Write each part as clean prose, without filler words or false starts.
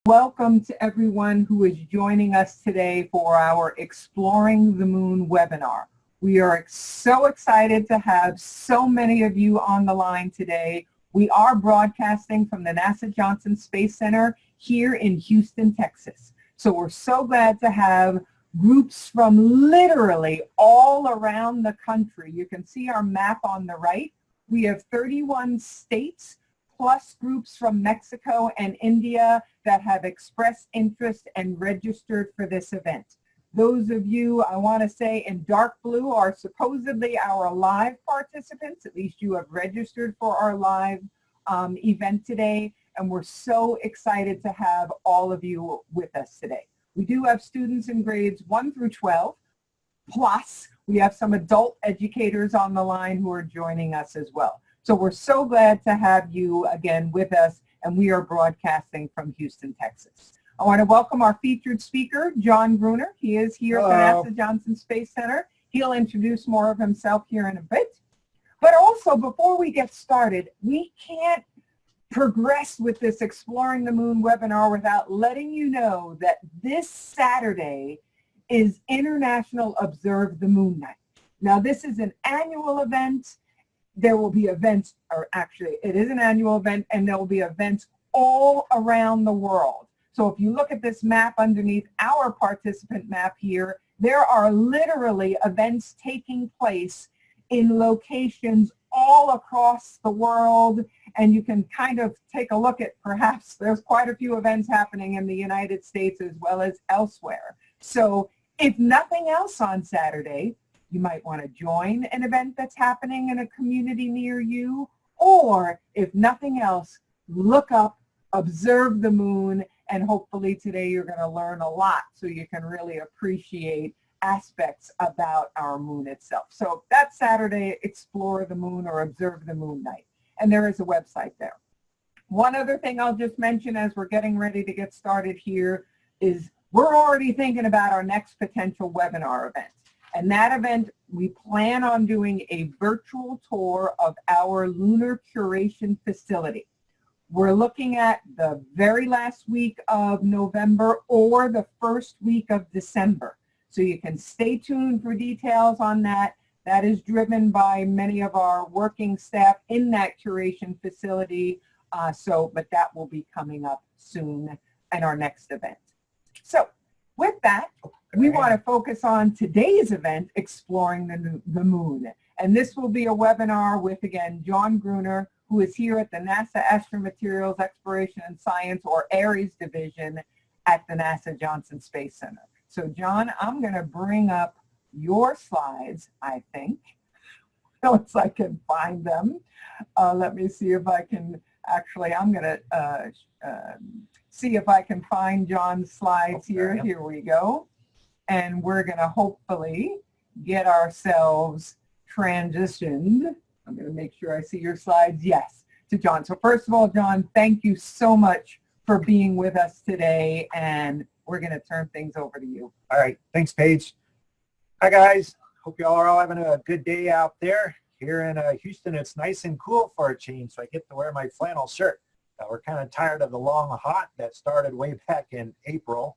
Welcome to everyone who is joining us today for our Exploring the Moon webinar. We are so excited to have so many of you on the line today. We are broadcasting from the NASA Johnson Space Center here in Houston, Texas. So we're so glad to have groups from literally all around the country. You can see our map on the right. We have 31 states plus groups from Mexico and India that have expressed interest and registered for this event. Those of you, I want to say, in dark blue are supposedly our live participants. At least you have registered for our live event today, and we're so excited to have all of you with us today. We do have students in grades 1 through 12, plus we have some adult educators on the line who are joining us as well. So we're so glad to have you again with us, and we are broadcasting from Houston, Texas. I want to welcome our featured speaker, John Gruener. He is here at the NASA Johnson Space Center. He'll introduce more of himself here in a bit. But also, before we get started, we can't progress with this Exploring the Moon webinar without letting you know that this Saturday is International Observe the Moon Night. Now, this is an annual event. There will be events, or actually it is an annual event, and there will be events all around the world. So if you look at this map underneath our participant map here, there are literally events taking place in locations all across the world, and you can kind of take a look at, perhaps there's quite a few events happening in the United States as well as elsewhere. So if nothing else on Saturday, you might want to join an event that's happening in a community near you, or if nothing else, look up, observe the moon, and hopefully today you're going to learn a lot so you can really appreciate aspects about our moon itself. So that's Saturday, Explore the Moon or Observe the Moon Night, and there is a website there. One other thing I'll just mention as we're getting ready to get started here is we're already thinking about our next potential webinar event. And that event, we plan on doing a virtual tour of our lunar curation facility. We're looking at the very last week of November or the first week of December. So you can stay tuned for details on that. That is driven by many of our working staff in that curation facility. But that will be coming up soon in our next event. So with that, we want to focus on today's event, Exploring the Moon. And this will be a webinar with, again, John Gruener, who is here at the NASA Astromaterials Exploration and Science, or ARES division, at the NASA Johnson Space Center. So, John, I'm going to bring up your slides, I think, once I can find them. Let me see if I can, actually, I'm going to see if I can find John's slides here. Here we go. And we're going to hopefully get ourselves transitioned. I'm going to make sure I see your slides. Yes, to John. So first of all, John, thank you so much for being with us today, and we're going to turn things over to you. All right. Thanks, Paige. Hi, guys. Hope you all are having a good day out there. Here in Houston, it's nice and cool for a change, so I get to wear my flannel shirt. We're kind of tired of the long hot that started way back in April.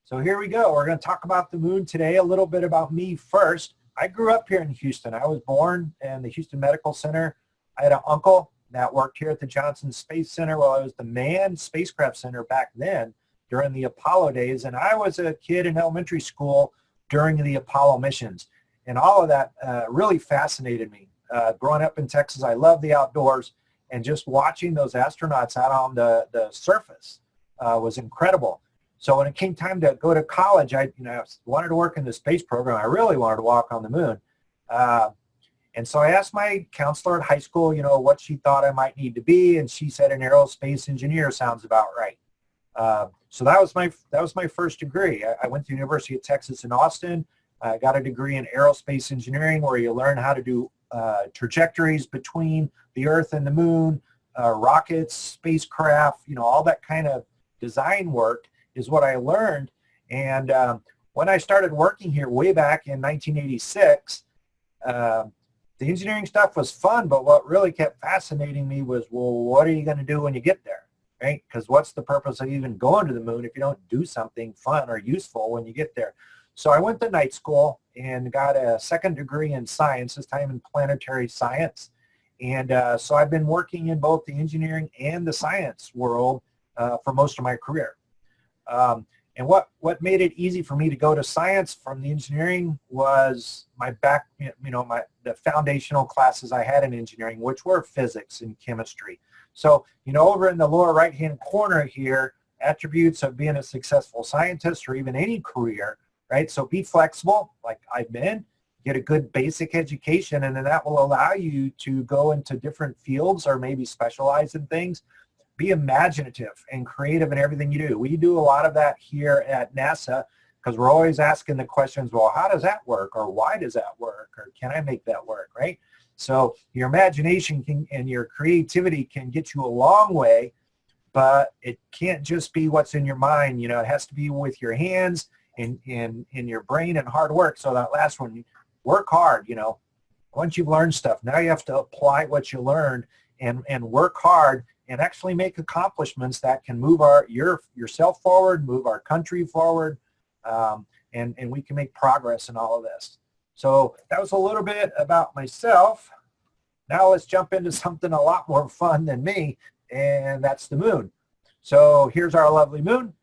So here we go. We're going to talk about the moon today. A little bit about me first. I grew up here in Houston. I was born in the Houston Medical Center. I had an uncle that worked here at the Johnson Space Center while I was the manned spacecraft center back then during the Apollo days. And I was a kid in elementary school during the Apollo missions. And all of that really fascinated me. Growing up in Texas, I love the outdoors. And just watching those astronauts out on the surface was incredible. So when it came time to go to college, I wanted to work in the space program. I really wanted to walk on the moon. And so I asked my counselor at high school, what she thought I might need to be, and she said an aerospace engineer sounds about right. So that was my first degree. I went to the University of Texas in Austin. I got a degree in aerospace engineering, where you learn how to do trajectories between the Earth and the moon, rockets, spacecraft, all that kind of design work is what I learned. And when I started working here way back in 1986, the engineering stuff was fun, but what really kept fascinating me was, well, what are you going to do when you get there? right? Because what's the purpose of even going to the moon if you don't do something fun or useful when you get there? So I went to night school and got a second degree in science, this time in planetary science. And so I've been working in both the engineering and the science world for most of my career. And what made it easy for me to go to science from the engineering was my the foundational classes I had in engineering, which were physics and chemistry. So, over in the lower right-hand corner here, attributes of being a successful scientist or even any career, right? So be flexible, like I've been, get a good basic education, and then that will allow you to go into different fields or maybe specialize in things. Be imaginative and creative in everything you do. We do a lot of that here at NASA because we're always asking the questions, well, how does that work? Or why does that work? Or can I make that work, right? So your imagination and your creativity can get you a long way, but it can't just be what's in your mind. It has to be with your hands and in your brain and hard work. So that last one, work hard. Once you've learned stuff, now you have to apply what you learned and work hard and actually make accomplishments that can move yourself forward, move our country forward, and we can make progress in all of this. So that was a little bit about myself. Now let's jump into something a lot more fun than me, and that's the moon. So here's our lovely moon.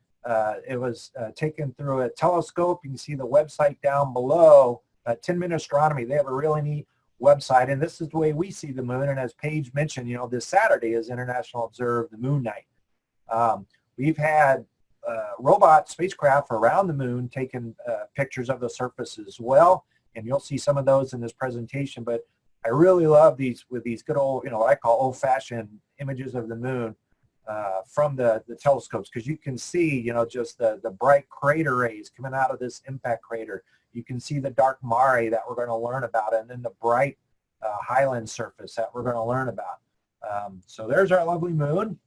It was taken through a telescope. You can see the website down below, 10 Minute Astronomy. They have a really neat website, and this is the way we see the moon. And as Paige mentioned, this Saturday is International Observe the Moon Night. We've had robot spacecraft around the moon taking pictures of the surface as well, and you'll see some of those in this presentation. But I really love these good old, what I call old-fashioned images of the moon from the telescopes, because you can see, just the bright crater rays coming out of this impact crater. You can see the dark Mare that we're going to learn about, and then the bright highland surface that we're going to learn about. So there's our lovely moon.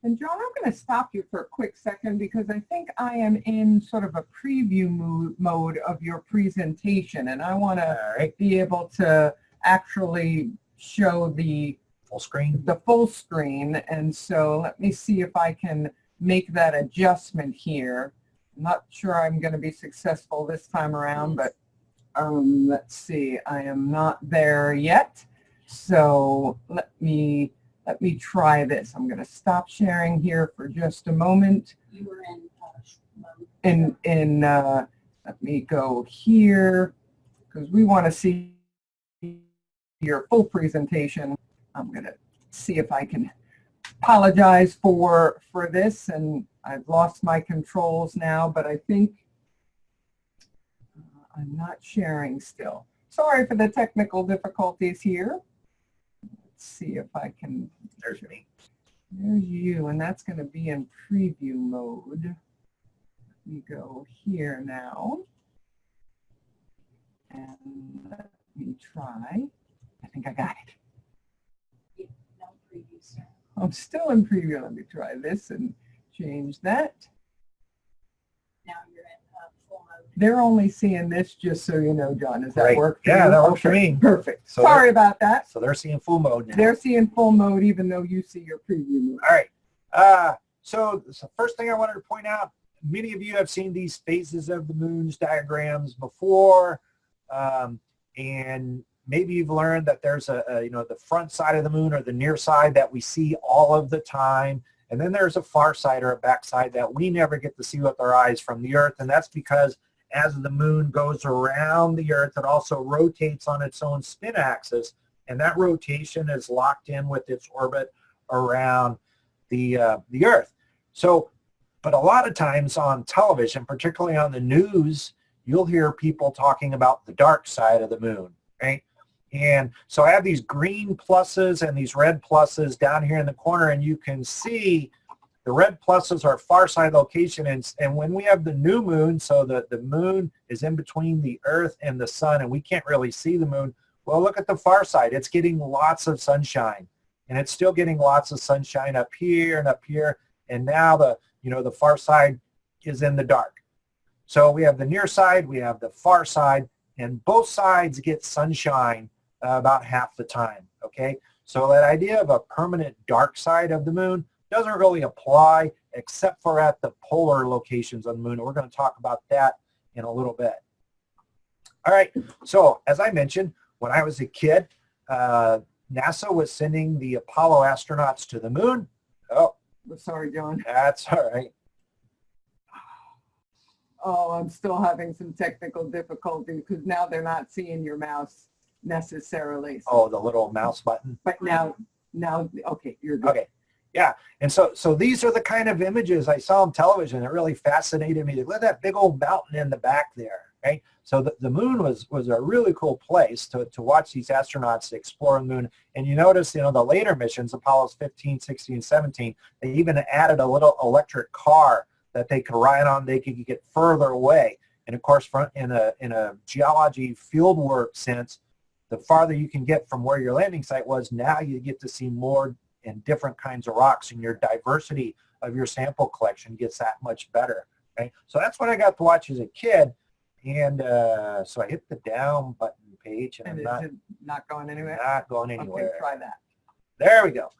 And John, I'm going to stop you for a quick second because I think I am in sort of a preview mode of your presentation, and I want to be able to actually show the full screen. The full screen. And so let me see if I can make that adjustment here. I'm not sure I'm going to be successful this time around, but let's see. I am not there yet. So let me try this. I'm going to stop sharing here for just a moment. You were in mode. Let me go here because we want to see your full presentation. I'm going to see if I can apologize for this, and I've lost my controls now, but I think I'm not sharing still. Sorry for the technical difficulties here. Let's see if I can. There's me. There's you, and that's going to be in preview mode. Let me go here now. And let me try. I think I got it. No preview, sir. I'm still in preview. Let me try this and change that. Now you're in full mode. They're only seeing this, just so you know, John. Does that Right. work for Yeah, you? that works for Okay, me. Perfect. So Sorry about that. So they're seeing full mode now. They're seeing full mode even though you see your preview mode. All right. So the first thing I wanted to point out, many of you have seen these phases of the moon's diagrams before, and maybe you've learned that there's the front side of the moon or the near side that we see all of the time, and then there's a far side or a back side that we never get to see with our eyes from the Earth, and that's because as the moon goes around the Earth, it also rotates on its own spin axis, and that rotation is locked in with its orbit around the Earth. So, but a lot of times on television, particularly on the news, you'll hear people talking about the dark side of the moon, right? And so I have these green pluses and these red pluses down here in the corner, and you can see the red pluses are far side location, and when we have the new moon, so the moon is in between the Earth and the sun, and we can't really see the moon. Well, look at the far side. It's getting lots of sunshine, and it's still getting lots of sunshine up here and up here, and now the far side is in the dark. So we have the near side, we have the far side, and both sides get sunshine about half the time, okay? So that idea of a permanent dark side of the moon doesn't really apply except for at the polar locations on the moon. We're going to talk about that in a little bit. All right, so as I mentioned, when I was a kid, NASA was sending the Apollo astronauts to the moon. Oh, Sorry, John. that's all right. Oh, I'm still having some technical difficulty because now they're not seeing your mouse necessarily. Oh, the little mouse button. But now, okay, you're good. Okay, yeah, and so these are the kind of images I saw on television that really fascinated me. Look at that big old mountain in the back there, right? So the moon was a really cool place to watch these astronauts explore the moon. And you notice, the later missions, Apollos 15, 16, 17, they even added a little electric car that they could ride on. They could get further away. And of course, in a geology fieldwork sense, the farther you can get from where your landing site was, now you get to see more and different kinds of rocks, and your diversity of your sample collection gets that much better. Okay? So that's what I got to watch as a kid. And so I hit the down button page, and And I'm is it not going anywhere? not going anywhere. Okay, try that. There we go.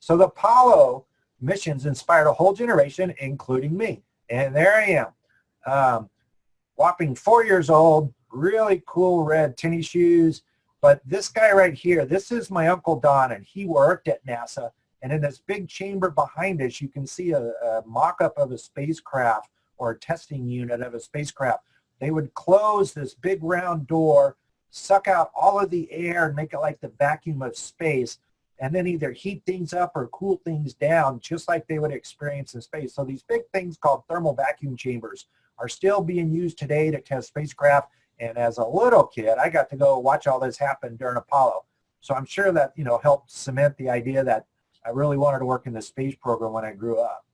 So the Apollo missions inspired a whole generation, including me. And there I am, whopping 4 years old, really cool red tennis shoes. But this guy right here, this is my Uncle Don, and he worked at NASA. And in this big chamber behind us, you can see a mock-up of a spacecraft or a testing unit of a spacecraft. They would close this big round door, suck out all of the air and make it like the vacuum of space, and then either heat things up or cool things down, just like they would experience in space. So these big things called thermal vacuum chambers are still being used today to test spacecraft. And as a little kid, I got to go watch all this happen during Apollo. So I'm sure that, helped cement the idea that I really wanted to work in the space program when I grew up.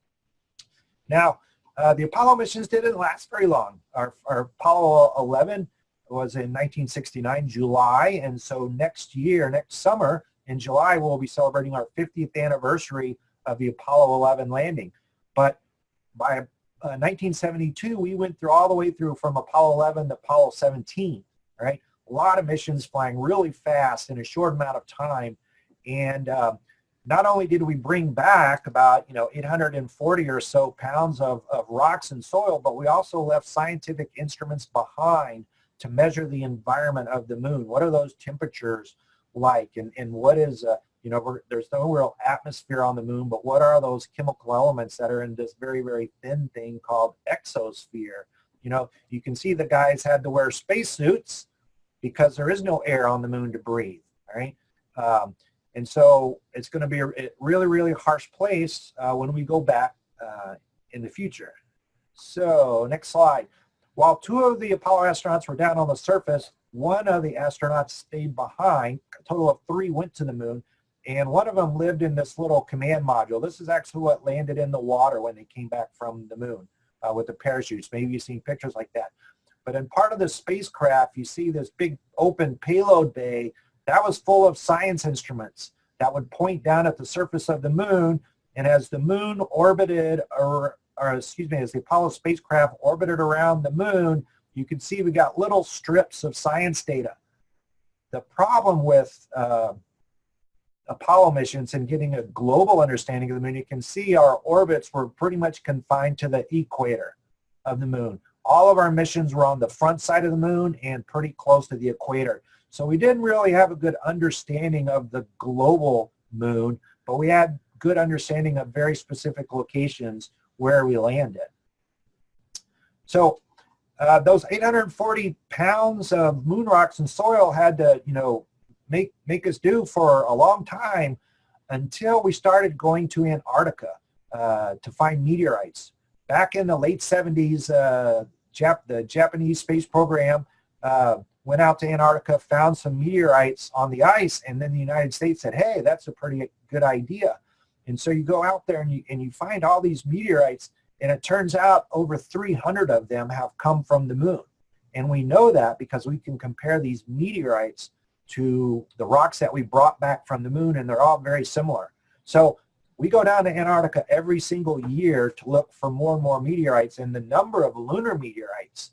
Now, the Apollo missions didn't last very long. Our Apollo 11 was in 1969, July, and so next summer, in July, we'll be celebrating our 50th anniversary of the Apollo 11 landing. But by 1972, we went all the way through from Apollo 11 to Apollo 17, right? A lot of missions flying really fast in a short amount of time. And not only did we bring back about 840 or so pounds of rocks and soil, but we also left scientific instruments behind to measure the environment of the moon. What are those temperatures like, and what is there's no real atmosphere on the moon, but what are those chemical elements that are in this very, very thin thing called exosphere? You can see the guys had to wear spacesuits because there is no air on the moon to breathe, right? And so it's going to be a really, really harsh place when we go back in the future. So next slide. While 2 of the Apollo astronauts were down on the surface, 1 of the astronauts stayed behind. A total of 3 went to the moon, and 1 of them lived in this little command module. This is actually what landed in the water when they came back from the moon with the parachutes. Maybe you've seen pictures like that. But in part of the spacecraft, you see this big open payload bay that was full of science instruments that would point down at the surface of the moon. And as the moon orbited, as the Apollo spacecraft orbited around the moon, you can see we got little strips of science data. The problem with Apollo missions and getting a global understanding of the moon, you can see our orbits were pretty much confined to the equator of the moon. All of our missions were on the front side of the moon and pretty close to the equator. So we didn't really have a good understanding of the global moon, but we had good understanding of very specific locations where we landed. So those 840 pounds of moon rocks and soil had to, make us do for a long time until we started going to Antarctica to find meteorites. Back in the late 70s, the Japanese space program went out to Antarctica, found some meteorites on the ice, and then the United States said, hey, that's a pretty good idea. And so you go out there and you find all these meteorites, and it turns out over 300 of them have come from the moon. And we know that because we can compare these meteorites to the rocks that we brought back from the moon, and they're all very similar. So we go down to Antarctica every single year to look for more and more meteorites, and the number of lunar meteorites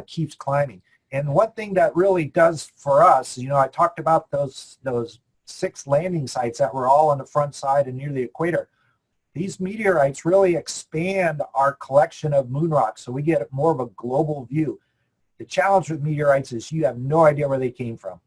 keeps climbing. And one thing that really does for us, I talked about those 6 landing sites that were all on the front side and near the equator. these meteorites really expand our collection of moon rocks, so we get more of a global view. The challenge with meteorites is you have no idea where they came from,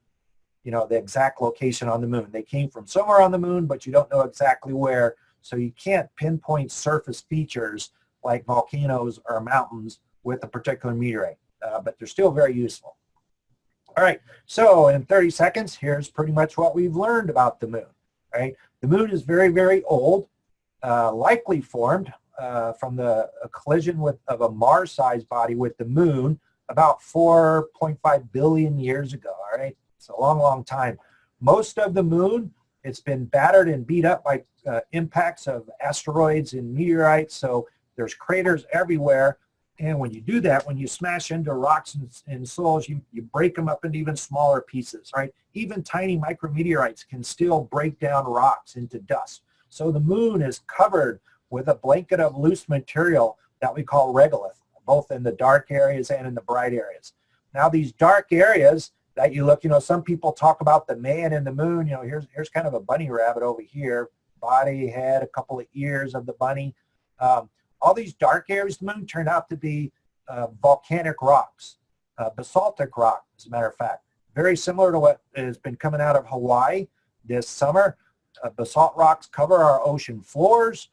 you know, the exact location on the moon. They came from somewhere on the moon, but you don't know exactly where, so you can't pinpoint surface features like volcanoes or mountains with a particular meteorite, but they're still very useful. All right, so in 30 seconds, here's pretty much what we've learned about the moon, right? The moon is very, very old, likely formed from a collision of a Mars-sized body with the moon about 4.5 billion years ago, all right? It's a long, long time. Most of the moon, it's been battered and beat up by impacts of asteroids and meteorites, so there's craters everywhere. And when you do that, when you smash into rocks and soils, you break them up into even smaller pieces, right? Even tiny micrometeorites can still break down rocks into dust. So the moon is covered with a blanket of loose material that we call regolith, both in the dark areas and in the bright areas. Now these dark areas that you look, you know, some people talk about the man in the moon. You know, here's kind of a bunny rabbit over here, body, head, a couple of ears of the bunny. All these dark areas of the moon turned out to be volcanic rocks, basaltic rock, as a matter of fact. Very similar to what has been coming out of Hawaii this summer. Basalt rocks cover our ocean floors.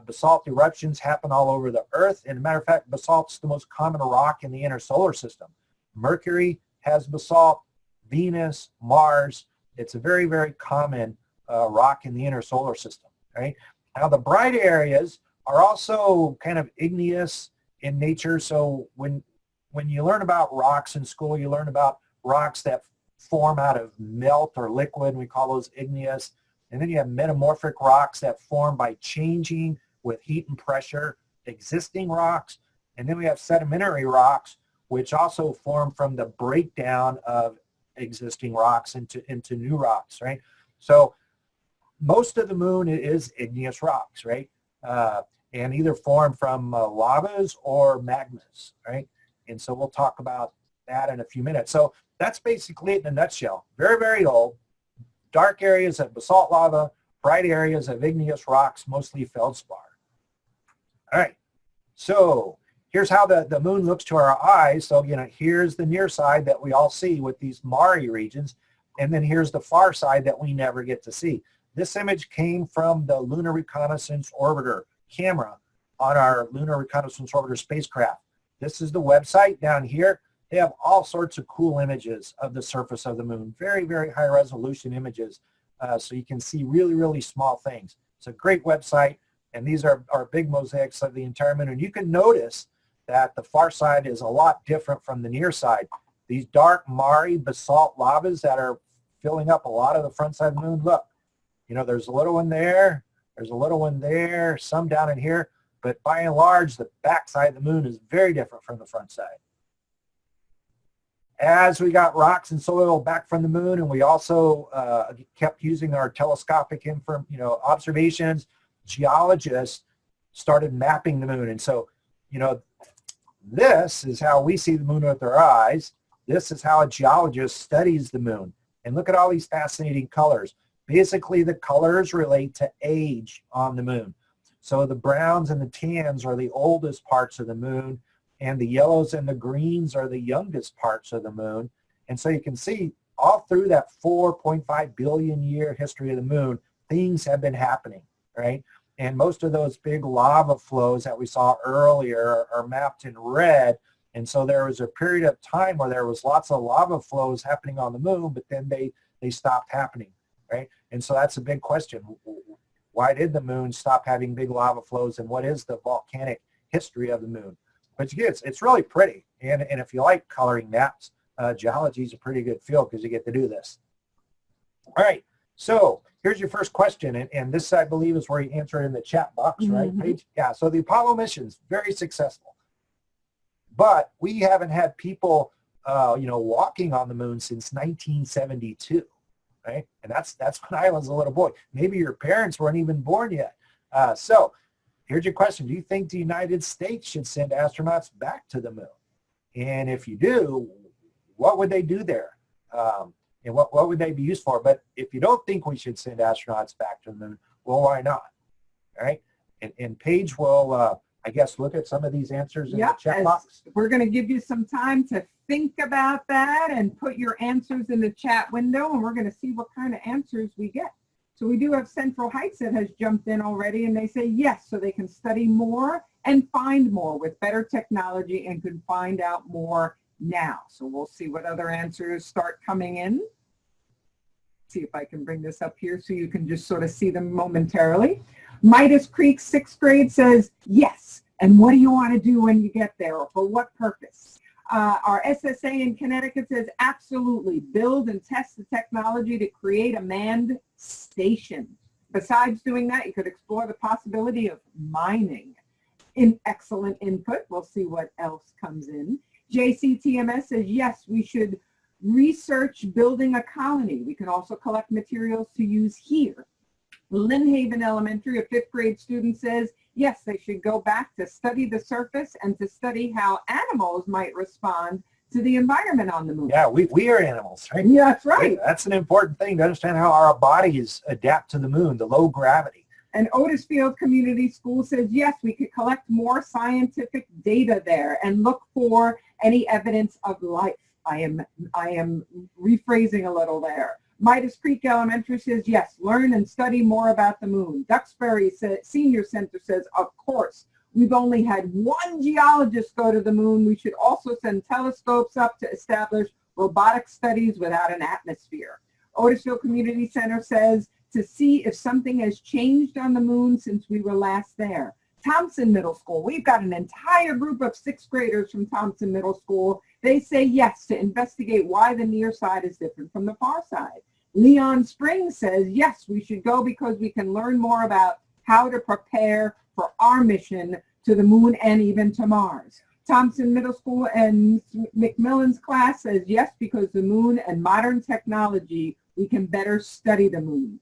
Basalt eruptions happen all over the Earth. And as a matter of fact, basalt's the most common rock in the inner solar system. Mercury has basalt, Venus, Mars. It's a very, very common rock in the inner solar system, right? Now the bright areas are also kind of igneous in nature. So when you learn about rocks in school, you learn about rocks that form out of melt or liquid, and we call those igneous. And then you have metamorphic rocks that form by changing with heat and pressure, existing rocks. And then we have sedimentary rocks, which also form from the breakdown of existing rocks into new rocks, right? So most of the moon is igneous rocks, right? And either form from lavas or magmas, right? And so we'll talk about that in a few minutes. So that's basically it in a nutshell. Very, very old. Dark areas of basalt lava, bright areas of igneous rocks, mostly feldspar. All right, so here's how the moon looks to our eyes. So, you know, here's the near side that we all see with these Mare regions, and then here's the far side that we never get to see. This image came from the Lunar Reconnaissance Orbiter camera on our Lunar Reconnaissance Orbiter spacecraft. This is the website down here. They have all sorts of cool images of the surface of the moon, very, very high resolution images, so you can see really, really small things. It's a great website, and these are big mosaics of the entire moon. And you can notice that the far side is a lot different from the near side. These dark Mare basalt lavas that are filling up a lot of the front side of the moon, look, you know, there's a little one there, there's a little one there, some down in here, but by and large, the back side of the moon is very different from the front side. As we got rocks and soil back from the moon, and we also kept using our telescopic observations, geologists started mapping the moon. And so, you know, this is how we see the moon with our eyes. This is how a geologist studies the moon. And look at all these fascinating colors. Basically, the colors relate to age on the moon. So the browns and the tans are the oldest parts of the moon, and the yellows and the greens are the youngest parts of the moon. And so you can see all through that 4.5 billion year history of the moon, things have been happening, right? And most of those big lava flows that we saw earlier are mapped in red. And so there was a period of time where there was lots of lava flows happening on the moon, but then they stopped happening, right? And so that's a big question. Why did the moon stop having big lava flows, and what is the volcanic history of the moon? But it's really pretty, and if you like coloring maps, geology is a pretty good field because you get to do this. All right, so here's your first question, and this, I believe, is where you answer it in the chat box, right, Paige? Yeah, so the Apollo missions, very successful. But we haven't had people, walking on the moon since 1972, right? And that's when I was a little boy. Maybe your parents weren't even born yet. So here's your question. Do you think the United States should send astronauts back to the moon? And if you do, what would they do there? And what would they be used for? But if you don't think we should send astronauts back to the moon, well, why not? All right? And Paige will, I guess, look at some of these answers in the Yep, chat box. we're going to give you some time to think about that and put your answers in the chat window, and we're going to see what kind of answers we get. So we do have Central Heights that has jumped in already, and they say yes, so they can study more and find more with better technology and can find out more now. So we'll see what other answers start coming in. See if I can bring this up here so you can just sort of see them momentarily. Midas Creek 6th grade says yes. And what do you want to do when you get there, or for what purpose? Our SSA in Connecticut says absolutely. Build and test the technology to create a manned station. Besides doing that, you could explore the possibility of mining. Excellent input. We'll see what else comes in. JCTMS says yes, we should research building a colony. We can also collect materials to use here. Lynn Haven Elementary, a 5th grade student, says yes, they should go back to study the surface and to study how animals might respond to the environment on the moon. Yeah, we are animals, right? Yeah, that's right. That's an important thing to understand how our bodies adapt to the moon, the low gravity. And Otisfield Community School says yes, we could collect more scientific data there and look for any evidence of life. I am rephrasing a little there. Midas Creek Elementary says yes, learn and study more about the moon. Duxbury Senior Center says, of course, we've only had one geologist go to the moon. We should also send telescopes up to establish robotic studies without an atmosphere. Otisville Community Center says to see if something has changed on the moon since we were last there. Thompson Middle School, we've got an entire group of 6th graders from Thompson Middle School. They say yes to investigate why the near side is different from the far side. Leon Springs says yes, we should go because we can learn more about how to prepare for our mission to the moon and even to Mars. Thompson Middle School and McMillan's class says yes, because the moon and modern technology, we can better study the moon.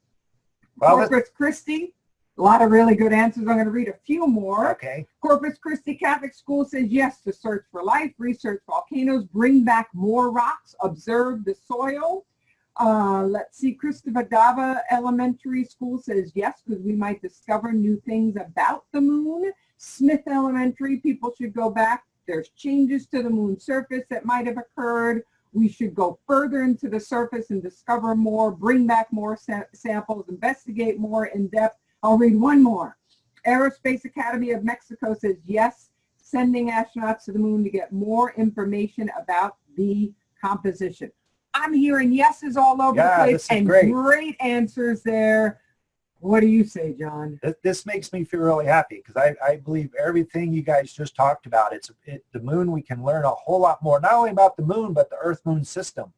Well, Corpus Christi, a lot of really good answers. I'm going to read a few more. Okay. Corpus Christi Catholic School says yes to search for life, research volcanoes, bring back more rocks, observe the soil. Let's see, Christopher Dava Elementary School says yes, because we might discover new things about the moon. Smith Elementary, people should go back. There's changes to the moon's surface that might have occurred. We should go further into the surface and discover more, bring back more samples, investigate more in depth. I'll read one more. Aerospace Academy of Mexico says yes, sending astronauts to the moon to get more information about the composition. I'm hearing yeses all over the place and great answers there. What do you say, John? This makes me feel really happy because I believe everything you guys just talked about. The moon, we can learn a whole lot more, not only about the moon, but the Earth-Moon system.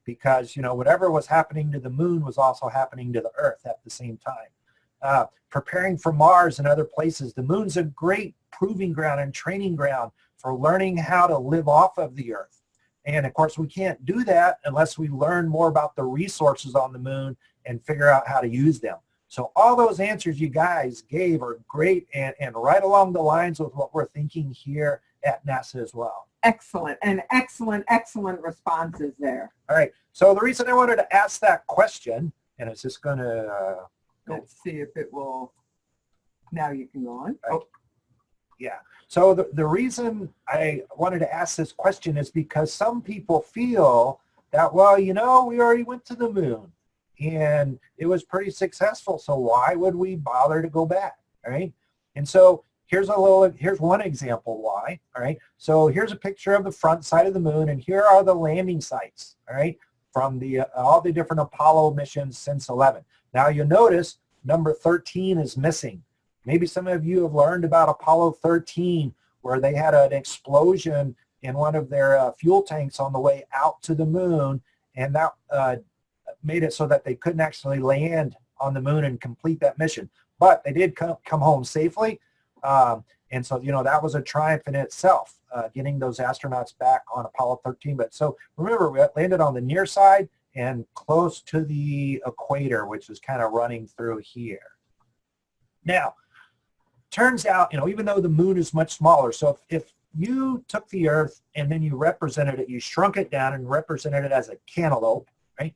Because, you know, whatever was happening to the moon was also happening to the Earth at the same time. Preparing for Mars and other places. The moon's a great proving ground and training ground for learning how to live off of the Earth. And of course, we can't do that unless we learn more about the resources on the moon and figure out how to use them. So all those answers you guys gave are great and right along the lines with what we're thinking here at NASA as well. Excellent, and excellent responses there. All right, so the reason I wanted to ask that question, and it's just going to... Let's see if it will... Now you can go on. Right. Oh. Yeah. So the reason I wanted to ask this question is because some people feel that, well, you know, we already went to the moon and it was pretty successful, so why would we bother to go back, all right? And so here's one example why, all right? So here's a picture of the front side of the moon, and here are the landing sites, all right, from all the different Apollo missions since 11. Now you'll notice number 13 is missing. Maybe some of you have learned about Apollo 13, where they had an explosion in one of their fuel tanks on the way out to the moon, and that made it so that they couldn't actually land on the moon and complete that mission. But they did come home safely, and so, you know, that was a triumph in itself, getting those astronauts back on Apollo 13. But so remember, we landed on the near side and close to the equator, which is kind of running through here. Now, turns out, you know, even though the moon is much smaller, so if you took the Earth and then you represented it, you shrunk it down and represented it as a cantaloupe, right?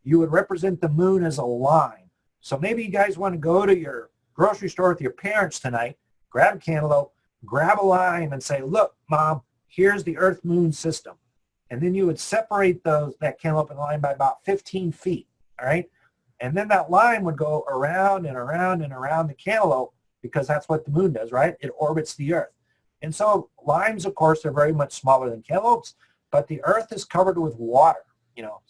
You would represent the moon as a line. So maybe you guys want to go to your grocery store with your parents tonight, grab a cantaloupe, grab a line and say, look, Mom, here's the Earth-Moon system. And then you would separate that cantaloupe and line by about 15 feet, all right? And then that line would go around and around and around the cantaloupe because that's what the moon does, right? It orbits the Earth. And so limes, of course, are very much smaller than cantaloupes, but the Earth is covered with water.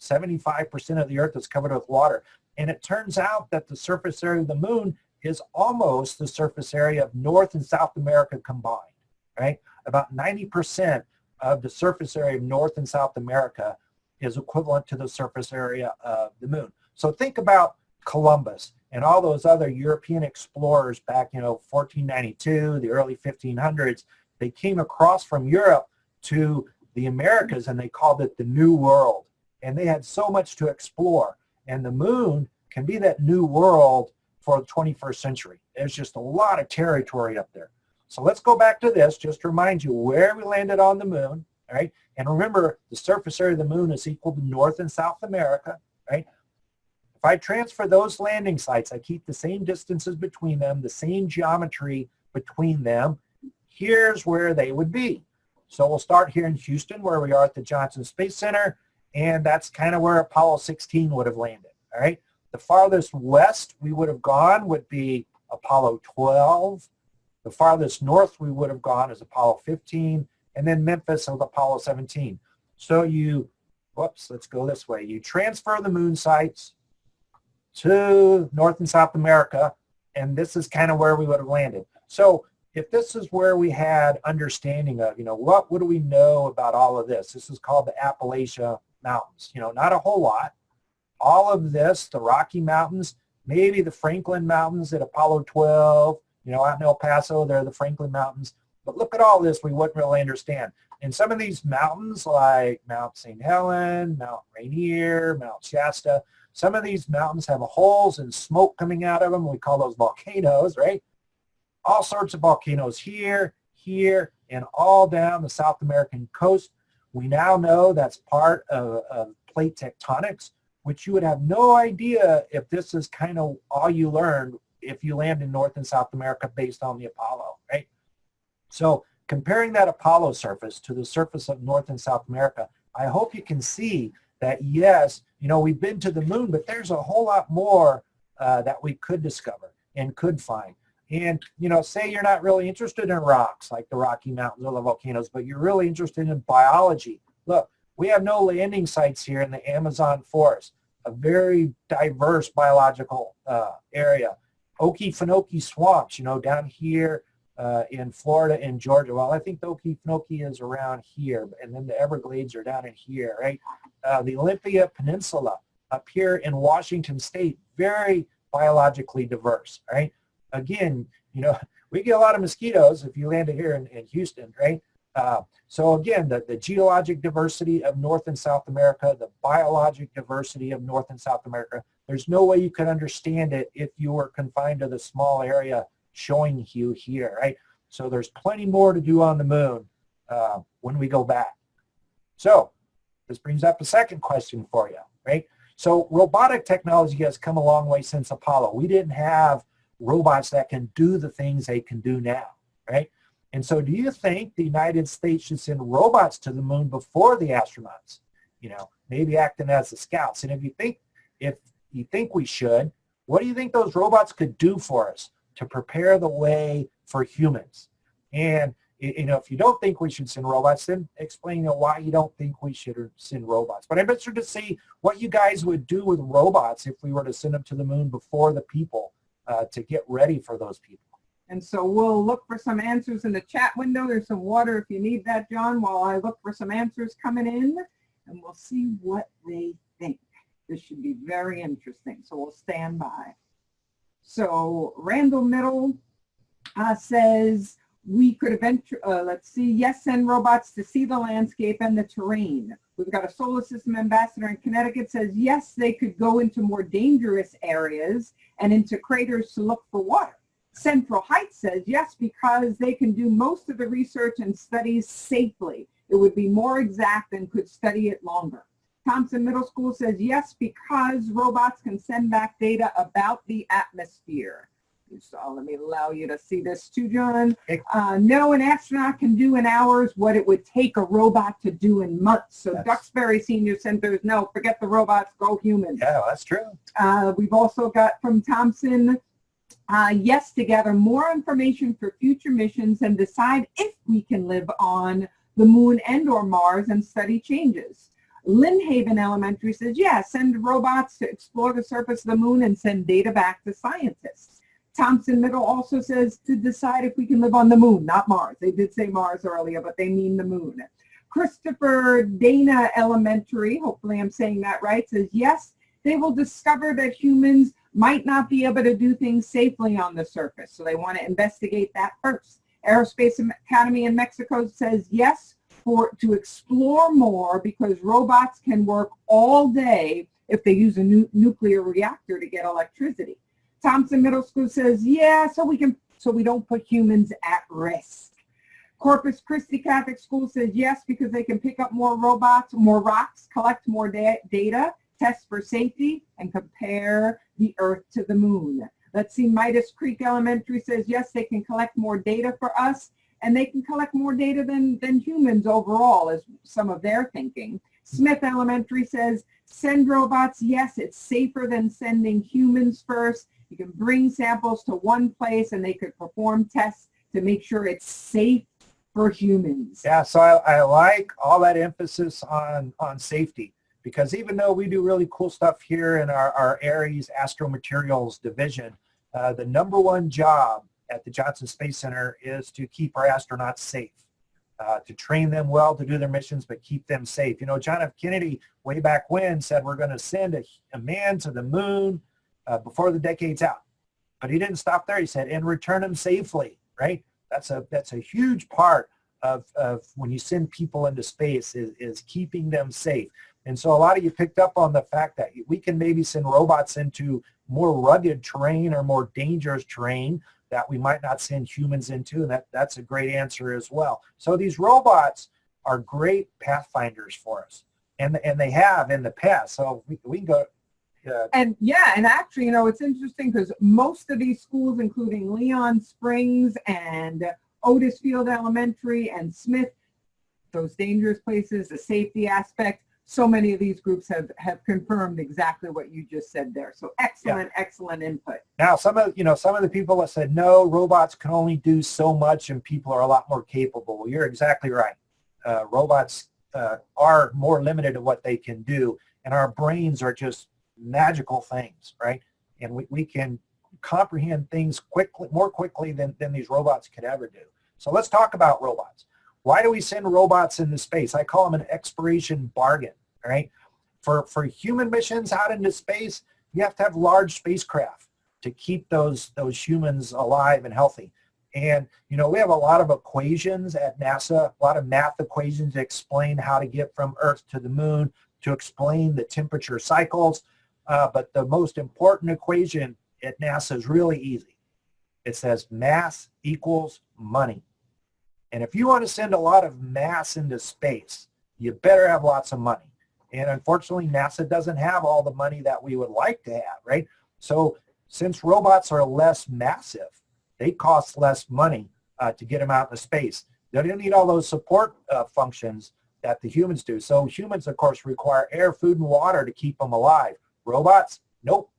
75% of the Earth is covered with water. And it turns out that the surface area of the moon is almost the surface area of North and South America combined, right? About 90% of the surface area of North and South America is equivalent to the surface area of the moon. So think about Columbus and all those other European explorers back, 1492, the early 1500s. They came across from Europe to the Americas and they called it the New World. And they had so much to explore. And the moon can be that new world for the 21st century. There's just a lot of territory up there. So let's go back to this, just to remind you where we landed on the moon, all right? And remember, the surface area of the moon is equal to North and South America, right? If I transfer those landing sites, I keep the same distances between them, the same geometry between them, here's where they would be. So we'll start here in Houston, where we are at the Johnson Space Center, and that's kind of where Apollo 16 would have landed, all right? The farthest west we would have gone would be Apollo 12. The farthest north we would have gone is Apollo 15, and then Memphis with Apollo 17. So let's go this way. You transfer the moon sites to North and South America, and this is kind of where we would have landed. So if this is where we had understanding of, what do we know about all of this? This is called the Appalachian Mountains. Not a whole lot. All of this, the Rocky Mountains, maybe the Franklin Mountains at Apollo 12, out in El Paso, they're the Franklin Mountains. But look at all this, we wouldn't really understand. And some of these mountains, like Mount St. Helen, Mount Rainier, Mount Shasta, some of these mountains have holes and smoke coming out of them. We call those volcanoes, right? All sorts of volcanoes here, and all down the South American coast. We now know that's part of plate tectonics, which you would have no idea if this is kind of all you learned if you land in North and South America based on the Apollo, right? So comparing that Apollo surface to the surface of North and South America, I hope you can see that, yes, we've been to the moon, but there's a whole lot more that we could discover and could find. And, say you're not really interested in rocks like the Rocky Mountains or the volcanoes, but you're really interested in biology. Look, we have no landing sites here in the Amazon forest, a very diverse biological area. Okefenokee swamps, down here in Florida and Georgia. Well, I think the Okefenokee is around here, and then the Everglades are down in here, right? The Olympia Peninsula up here in Washington State, very biologically diverse, right? Again, we get a lot of mosquitoes if you landed here in Houston, right? So again, the geologic diversity of North and South America, the biologic diversity of North and South America, there's no way you could understand it if you were confined to the small area showing you here, right? So there's plenty more to do on the moon when we go back. So this brings up a second question for you, right? So robotic technology has come a long way since Apollo. We didn't have robots that can do the things they can do now, right? And so do you think the United States should send robots to the moon before the astronauts, maybe acting as the scouts? And if you think we should, what do you think those robots could do for us to prepare the way for humans? And, if you don't think we should send robots, then explain why you don't think we should send robots. But I'm interested to see what you guys would do with robots if we were to send them to the moon before the people to get ready for those people. And so we'll look for some answers in the chat window. There's some water if you need that, John, while I look for some answers coming in, and we'll see what they think. This should be very interesting, so we'll stand by. So Randall Middle says, we could eventually, yes, send robots to see the landscape and the terrain. We've got a solar system ambassador in Connecticut says, yes, they could go into more dangerous areas and into craters to look for water. Central Heights says, yes, because they can do most of the research and studies safely. It would be more exact and could study it longer. Thompson Middle School says, yes, because robots can send back data about the atmosphere. So let me allow you to see this too, John. Okay. No, an astronaut can do in hours what it would take a robot to do in months. So That's- Duxbury Senior Center, no, forget the robots, go humans. Yeah, that's true. We've also got from Thompson, yes, to gather more information for future missions and decide if we can live on the moon and or Mars and study changes. Lynn Elementary says, yeah, send robots to explore the surface of the moon and send data back to scientists. Thompson Middle also says to decide if we can live on the moon, not Mars. They did say Mars earlier, but they mean the moon. Christopher Dana Elementary, hopefully I'm saying that right, says, yes, they will discover that humans might not be able to do things safely on the surface. So they want to investigate that first. Aerospace Academy in Mexico says, yes, to explore more because robots can work all day if they use a nuclear reactor to get electricity. Thompson Middle School says, yeah, so we don't put humans at risk. Corpus Christi Catholic School says yes, because they can pick up more robots, more rocks, collect more data, test for safety, and compare the Earth to the moon. Let's see, Midas Creek Elementary says yes, they can collect more data for us, and they can collect more data than humans overall, is some of their thinking. Smith Elementary says, send robots, yes, it's safer than sending humans first. You can bring samples to one place and they could perform tests to make sure it's safe for humans. Yeah, so I like all that emphasis on safety, because even though we do really cool stuff here in our Ares Astromaterials division, the #1 job at the Johnson Space Center is to keep our astronauts safe, to train them well to do their missions, but keep them safe. You know, John F. Kennedy, way back when, said we're going to send a man to the moon before the decade's out. But he didn't stop there. He said, and return them safely, right? That's a huge part of when you send people into space is keeping them safe. And so a lot of you picked up on the fact that we can maybe send robots into more rugged terrain or more dangerous terrain that we might not send humans into, and that's a great answer as well. So these robots are great pathfinders for us, and they have in the past. So we can go. And yeah, and actually, you know, it's interesting because most of these schools, including Leon Springs and Otis Field Elementary and Smith, those dangerous places, the safety aspect, so many of these groups have confirmed exactly what you just said there. So excellent, excellent input. Now, some of the people that said, no, robots can only do so much and people are a lot more capable. Well, you're exactly right. Robots are more limited to what they can do, and our brains are just magical things, right? And we can comprehend things more quickly than these robots could ever do. So let's talk about robots. Why do we send robots into space? I call them an exploration bargain, all right? For human missions out into space, you have to have large spacecraft to keep those humans alive and healthy. And, you know, we have a lot of equations at NASA, a lot of math equations to explain how to get from Earth to the moon, to explain the temperature cycles. But the most important equation at NASA is really easy. It says mass equals money. And if you want to send a lot of mass into space, you better have lots of money. And unfortunately, NASA doesn't have all the money that we would like to have, right? So since robots are less massive, they cost less money to get them out into space. They don't need all those support functions that the humans do. So humans, of course, require air, food, and water to keep them alive. Robots, nope,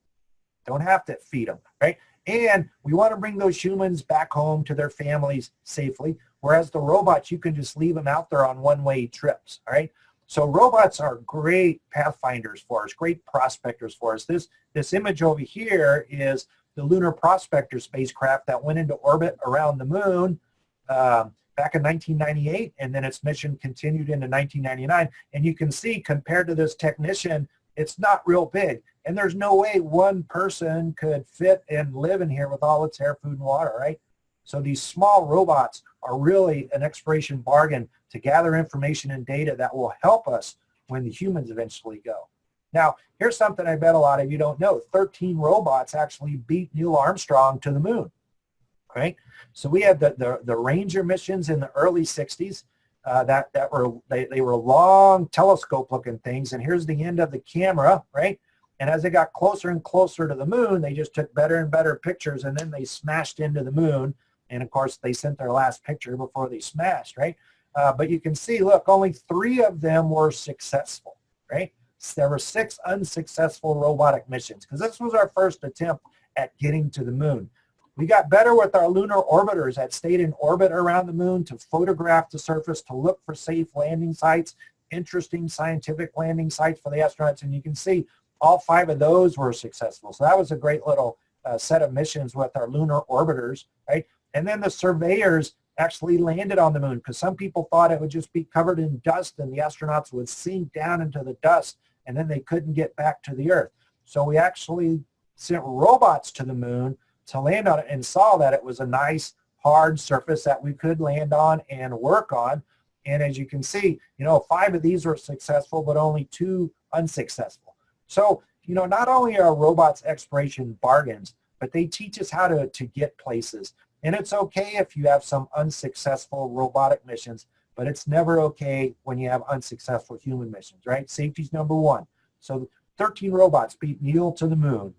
don't have to feed them, right? And we want to bring those humans back home to their families safely, whereas the robots, you can just leave them out there on one-way trips, all right? So robots are great pathfinders for us, great prospectors for us. This image over here is the Lunar Prospector spacecraft that went into orbit around the moon back in 1998, and then its mission continued into 1999. And you can see, compared to this technician, it's not real big. And there's no way one person could fit and live in here with all its air, food, and water, right? So these small robots are really an exploration bargain to gather information and data that will help us when the humans eventually go. Now, here's something I bet a lot of you don't know. 13 robots actually beat Neil Armstrong to the moon, right? So we had the Ranger missions in the early 60s. They were long telescope looking things, and here's the end of the camera, right? And as they got closer and closer to the moon, they just took better and better pictures, and then they smashed into the moon. And of course, they sent their last picture before they smashed, right? But you can see, look, only 3 of them were successful, right? So there were 6 unsuccessful robotic missions because this was our first attempt at getting to the moon. We got better with our lunar orbiters that stayed in orbit around the moon to photograph the surface, to look for safe landing sites, interesting scientific landing sites for the astronauts. And you can see all 5 of those were successful. So that was a great little set of missions with our lunar orbiters, right? And then the surveyors actually landed on the moon because some people thought it would just be covered in dust and the astronauts would sink down into the dust and then they couldn't get back to the Earth. So we actually sent robots to the moon to land on it and saw that it was a nice hard surface that we could land on and work on. And as you can see, 5 of these were successful, but only 2 unsuccessful. So, not only are robots exploration bargains, but they teach us how to get places. And it's okay if you have some unsuccessful robotic missions, but it's never okay when you have unsuccessful human missions, right? Safety's number 1. So 13 robots beat Neil to the moon.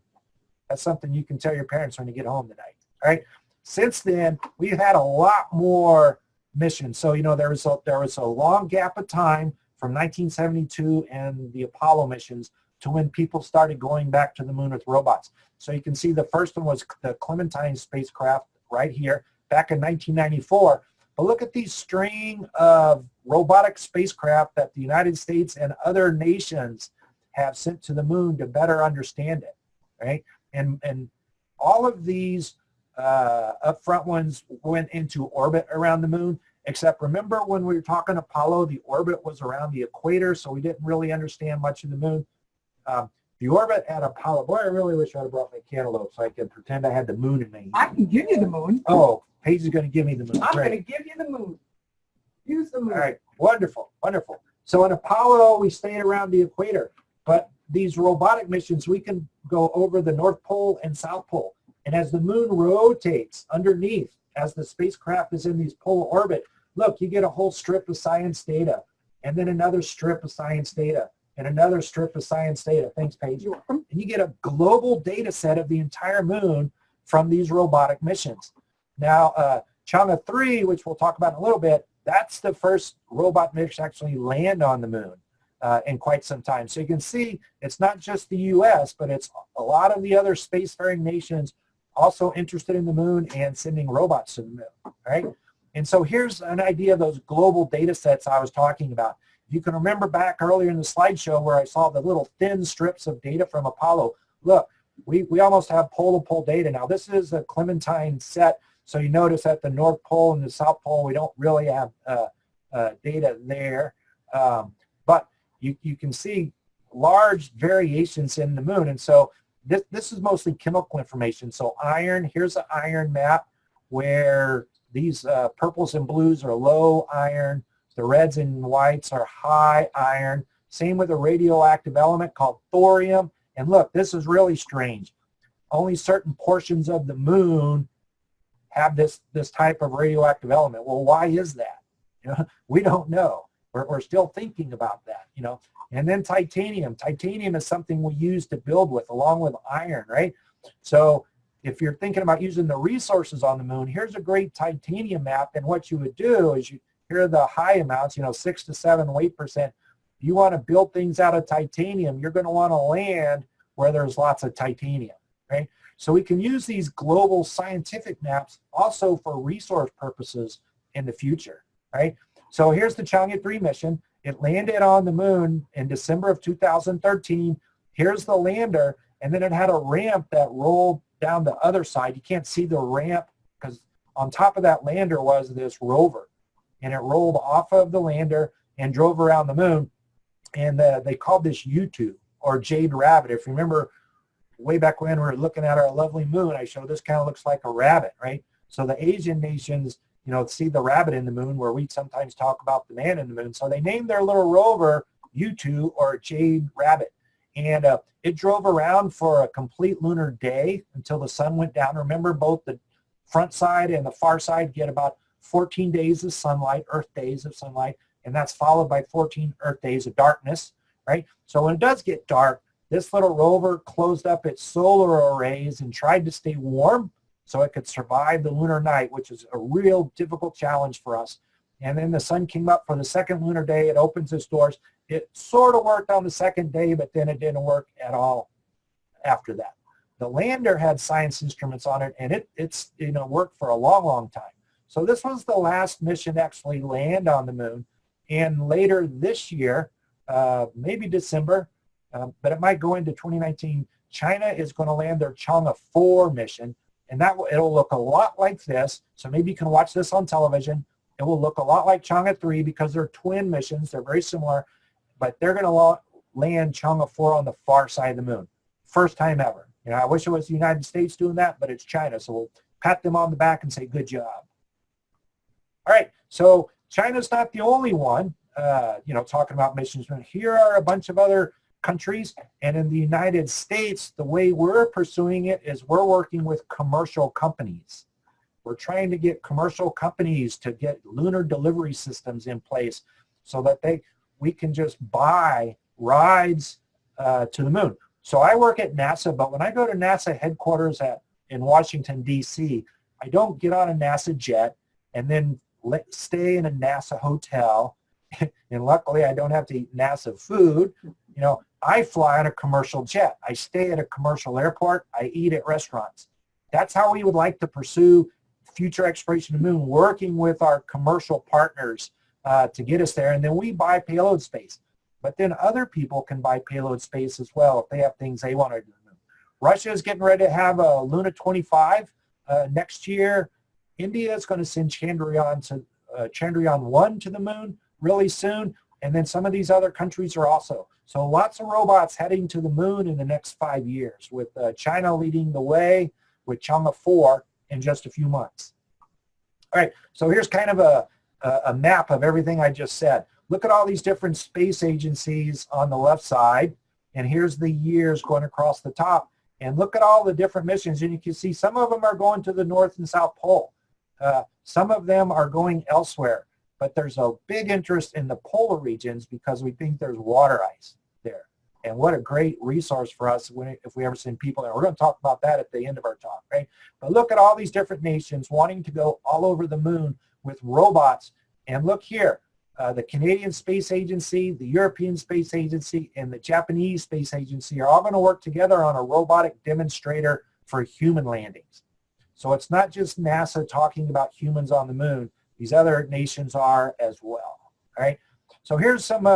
That's something you can tell your parents when you get home tonight, all right? Since then, we've had a lot more missions. So, there was a long gap of time from 1972 and the Apollo missions to when people started going back to the moon with robots. So you can see the first one was the Clementine spacecraft right here back in 1994. But look at these string of robotic spacecraft that the United States and other nations have sent to the moon to better understand it, right? And all of these upfront ones went into orbit around the moon, except remember when we were talking Apollo, the orbit was around the equator, so we didn't really understand much of the moon. The orbit at Apollo, boy, I really wish I had brought my cantaloupe so I could pretend I had the moon in me. I can give you the moon. Oh, Paige is going to give me the moon. I'm Great. going to give you the moon. Use the moon. All right, wonderful, wonderful. So in Apollo, we stayed around the equator, but these robotic missions, we can go over the North Pole and South Pole. And as the moon rotates underneath, as the spacecraft is in these polar orbit, look, you get a whole strip of science data, and then another strip of science data, and another strip of science data. Thanks, Paige. You're welcome. And you get a global data set of the entire moon from these robotic missions. Now, Chang'e 3, which we'll talk about in a little bit, that's the first robot mission to actually land on the moon in quite some time. So you can see it's not just the U.S., but it's a lot of the other spacefaring nations also interested in the moon and sending robots to the moon, all right? And so here's an idea of those global data sets I was talking about. You can remember back earlier in the slideshow where I saw the little thin strips of data from Apollo. Look, we almost have pole-to-pole data now. This is a Clementine set, so you notice at the North Pole and the South Pole, we don't really have data there. But you can see large variations in the moon. And so this is mostly chemical information. So iron, here's an iron map where these purples and blues are low iron. The reds and whites are high iron. Same with a radioactive element called thorium. And look, this is really strange. Only certain portions of the moon have this type of radioactive element. Well, why is that? We don't know. We're still thinking about that, And then titanium. Titanium is something we use to build with along with iron, right? So if you're thinking about using the resources on the moon, here's a great titanium map. And what you would do is here are the high amounts, 6 to 7 weight percent. If you want to build things out of titanium, you're going to want to land where there's lots of titanium, right? So we can use these global scientific maps also for resource purposes in the future, right? So here's the Chang'e 3 mission. It landed on the moon in December of 2013. Here's the lander, and then it had a ramp that rolled down the other side. You can't see the ramp because on top of that lander was this rover. And it rolled off of the lander and drove around the moon. And they called this U2 or Jade Rabbit. If you remember way back when we were looking at our lovely moon, I showed this kind of looks like a rabbit, right? So the Asian nations, see the rabbit in the moon where we sometimes talk about the man in the moon. So they named their little rover U2 or Jade Rabbit. And it drove around for a complete lunar day until the sun went down. Remember, both the front side and the far side get about 14 days of sunlight, Earth days of sunlight, and that's followed by 14 Earth days of darkness, right? So when it does get dark, This little rover closed up its solar arrays and tried to stay warm so it could survive the lunar night, which is a real difficult challenge for us. And then the sun came up for the second lunar day. It opens its doors. It sort of worked on the second day, but then it didn't work at all after that. The lander had science instruments on it, and it's worked for a long, long time. So this was the last mission to actually land on the moon. And later this year, maybe December, but it might go into 2019, China is going to land their Chang'e 4 mission, and it'll look a lot like this. So maybe you can watch this on television. It will look a lot like Chang'e 3 because they're twin missions. They're very similar, but they're going to land Chang'e 4 on the far side of the moon. First time ever. I wish it was the United States doing that, but it's China. So we'll pat them on the back and say, good job. All right, so China's not the only one, talking about missions. Here are a bunch of other countries, and in the United States, the way we're pursuing it is we're working with commercial companies. We're trying to get commercial companies to get lunar delivery systems in place so that we can just buy rides to the moon. So I work at NASA, but when I go to NASA headquarters in Washington, D.C., I don't get on a NASA jet and then stay in a NASA hotel. And luckily, I don't have to eat NASA food. I fly on a commercial jet. I stay at a commercial airport. I eat at restaurants. That's how we would like to pursue future exploration of the moon, working with our commercial partners to get us there. And then we buy payload space. But then other people can buy payload space as well if they have things they want to do. Russia is getting ready to have a Luna 25 next year. India is going to send Chandrayaan-1 to the moon really soon. And then some of these other countries are also. So lots of robots heading to the moon in the next 5 years, with China leading the way with Chang'e 4 in just a few months. All right, so here's kind of a map of everything I just said. Look at all these different space agencies on the left side, and here's the years going across the top. And look at all the different missions, and you can see some of them are going to the North and South Pole. Some of them are going elsewhere, but there's a big interest in the polar regions because we think there's water ice there. And what a great resource for us if we ever send people there. We're going to talk about that at the end of our talk, right? But look at all these different nations wanting to go all over the moon with robots. And look here. The Canadian Space Agency, the European Space Agency, and the Japanese Space Agency are all going to work together on a robotic demonstrator for human landings. So it's not just NASA talking about humans on the moon. These other nations are as well. All right. So here's some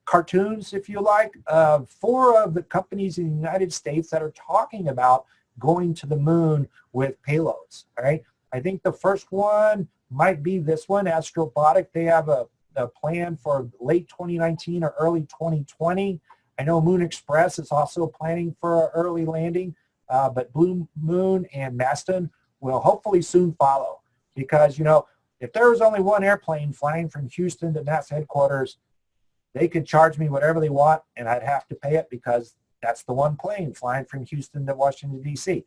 cartoons, if you like, of 4 of the companies in the United States that are talking about going to the moon with payloads. All right. I think the first one might be this one, Astrobotic. They have a plan for late 2019 or early 2020. I know Moon Express is also planning for an early landing, but Blue Moon and Maston will hopefully soon follow. Because, if there was only one airplane flying from Houston to NASA headquarters, they could charge me whatever they want, and I'd have to pay it because that's the one plane flying from Houston to Washington, D.C.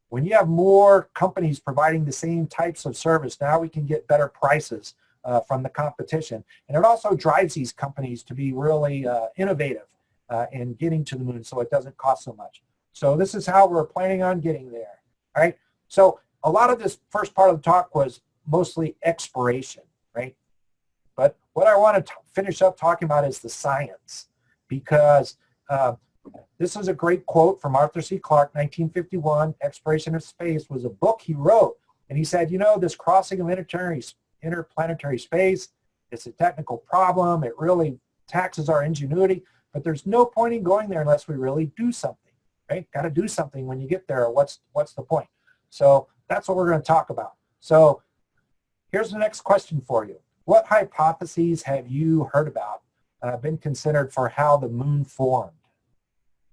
When you have more companies providing the same types of service, now we can get better prices from the competition. And it also drives these companies to be really innovative in getting to the moon so it doesn't cost so much. So this is how we're planning on getting there. All right. So a lot of this first part of the talk was mostly exploration, right? But what I want to finish up talking about is the science, because this is a great quote from Arthur C. Clarke, 1951. Exploration of Space was a book he wrote. And he said, this crossing of interplanetary space, it's a technical problem. It really taxes our ingenuity. But there's no point in going there unless we really do something, right? Got to do something when you get there. Or what's the point? So that's what we're going to talk about. So here's the next question for you. What hypotheses have you heard about been considered for how the moon formed?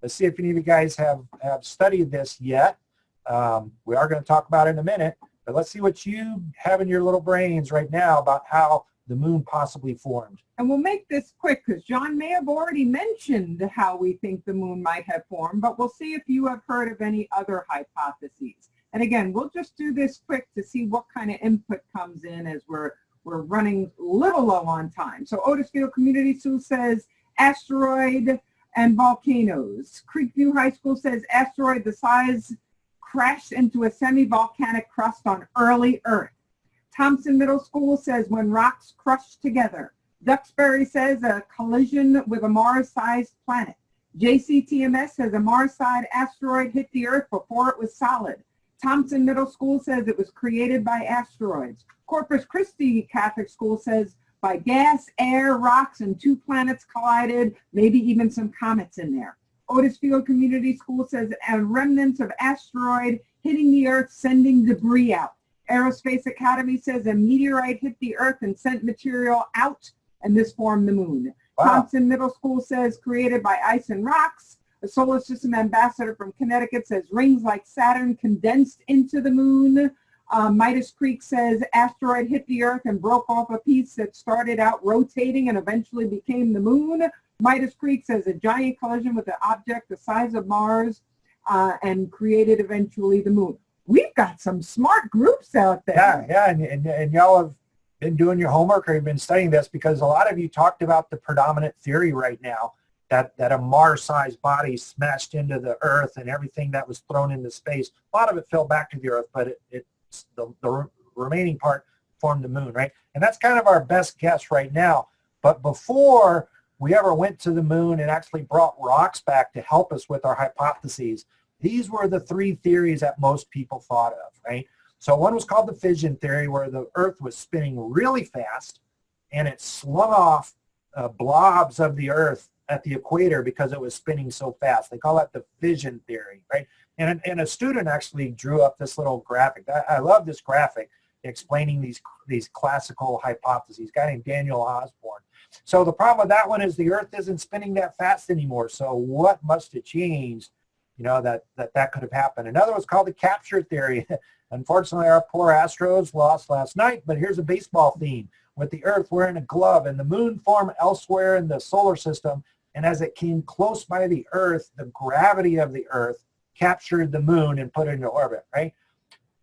Let's see if any of you guys have studied this yet. We are going to talk about it in a minute, but let's see what you have in your little brains right now about how the moon possibly formed. And we'll make this quick because John may have already mentioned how we think the moon might have formed, but we'll see if you have heard of any other hypotheses. And again, we'll just do this quick to see what kind of input comes in as we're running a little low on time. So Otis Field Community School says asteroid and volcanoes. Creekview High School says asteroid the size crashed into a semi-volcanic crust on early Earth. Thompson Middle School says when rocks crush together. Duxbury says a collision with a Mars-sized planet. JCTMS says a Mars-sized asteroid hit the Earth before it was solid. Thompson Middle School says it was created by asteroids. Corpus Christi Catholic School says by gas, air, rocks, and 2 planets collided, maybe even some comets in there. Otisfield Community School says remnants of asteroid hitting the Earth, sending debris out. Aerospace Academy says a meteorite hit the Earth and sent material out, and this formed the moon. Wow. Thompson Middle School says created by ice and rocks. A solar system ambassador from Connecticut says rings like Saturn condensed into the moon. Midas Creek says asteroid hit the Earth and broke off a piece that started out rotating and eventually became the moon. Midas Creek says a giant collision with an object the size of Mars and created eventually the moon. We've got some smart groups out there. Yeah, and y'all have been doing your homework or you've been studying this, because a lot of you talked about the predominant theory right now that a Mars-sized body smashed into the Earth and everything that was thrown into space. A lot of it fell back to the Earth, but it's the remaining part formed the moon, right? And that's kind of our best guess right now. But before we ever went to the moon and actually brought rocks back to help us with our hypotheses, these were the 3 theories that most people thought of, right? So one was called the fission theory, where the Earth was spinning really fast and it slung off blobs of the Earth at the equator because it was spinning so fast. They call that the fission theory, right? And a student actually drew up this little graphic. I love this graphic explaining these classical hypotheses, a guy named Daniel Osborne. So the problem with that one is the Earth isn't spinning that fast anymore. So what must have changed, that could have happened? Another was called the capture theory. Unfortunately, our poor Astros lost last night, but here's a baseball theme. With the Earth wearing a glove and the moon formed elsewhere in the solar system, and as it came close by the Earth, the gravity of the Earth captured the moon and put it into orbit, right?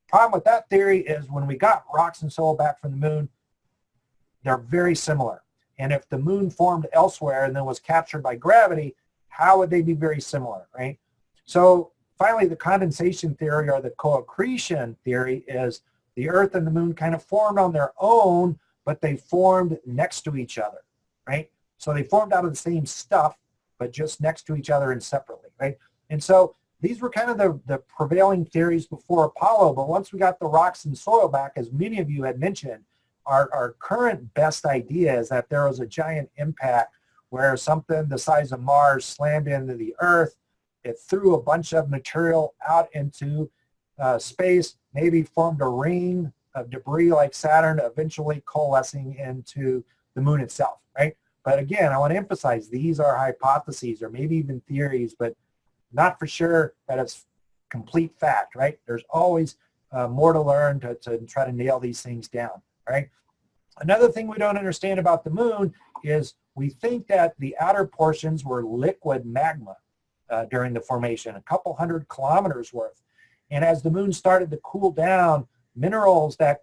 Problem with that theory is when we got rocks and soil back from the moon, they're very similar. And if the moon formed elsewhere and then was captured by gravity, how would they be very similar, right? So finally, the condensation theory or the co-accretion theory is the Earth and the moon kind of formed on their own, but they formed next to each other, right? So they formed out of the same stuff, but just next to each other and separately, right? And so these were kind of the prevailing theories before Apollo, but once we got the rocks and soil back, as many of you had mentioned, our current best idea is that there was a giant impact where something the size of Mars slammed into the Earth. It threw a bunch of material out into space, maybe formed a ring of debris like Saturn, eventually coalescing into the moon itself, right? But again, I want to emphasize these are hypotheses or maybe even theories, but not for sure that it's complete fact, right? There's always more to learn to try to nail these things down, right? Another thing we don't understand about the moon is we think that the outer portions were liquid magma during the formation, a couple hundred kilometers worth. And as the moon started to cool down, minerals that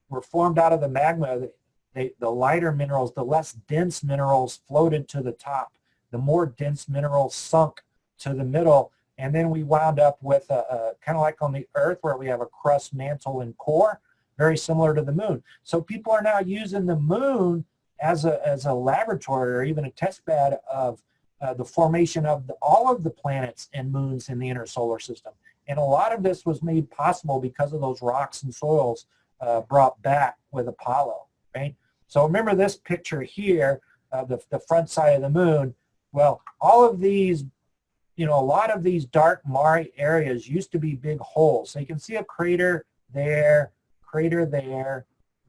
were formed out of the magma, the lighter minerals, the less dense minerals floated to the top. The more dense minerals sunk to the middle. And then we wound up with kind of like on the Earth where we have a crust, mantle, and core, very similar to the moon. So people are now using the moon as a laboratory or even a test bed of the formation of all of the planets and moons in the inner solar system. And a lot of this was made possible because of those rocks and soils brought back with Apollo, right? So remember this picture here, the front side of the moon. Well, all of these, a lot of these dark Mare areas used to be big holes. So you can see a crater there,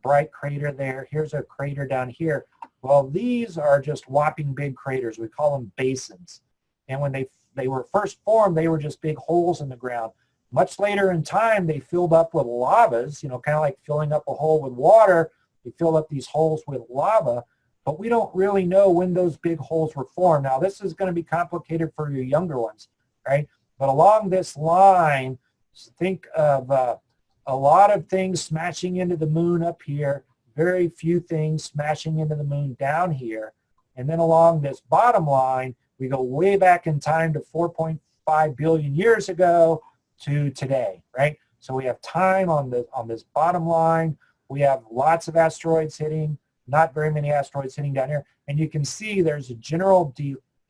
bright crater there. Here's a crater down here. Well, these are just whopping big craters. We call them basins. And when they were first formed, they were just big holes in the ground. Much later in time, they filled up with lavas, kind of like filling up a hole with water. They filled up these holes with lava, but we don't really know when those big holes were formed. Now, this is going to be complicated for your younger ones, right? But along this line, think of a lot of things smashing into the moon up here, very few things smashing into the moon down here. And then along this bottom line, We go way back in time to 4.5 billion years ago to today, right? So we have time on this bottom line. We have lots of asteroids hitting, not very many asteroids hitting down here. And you can see there's a general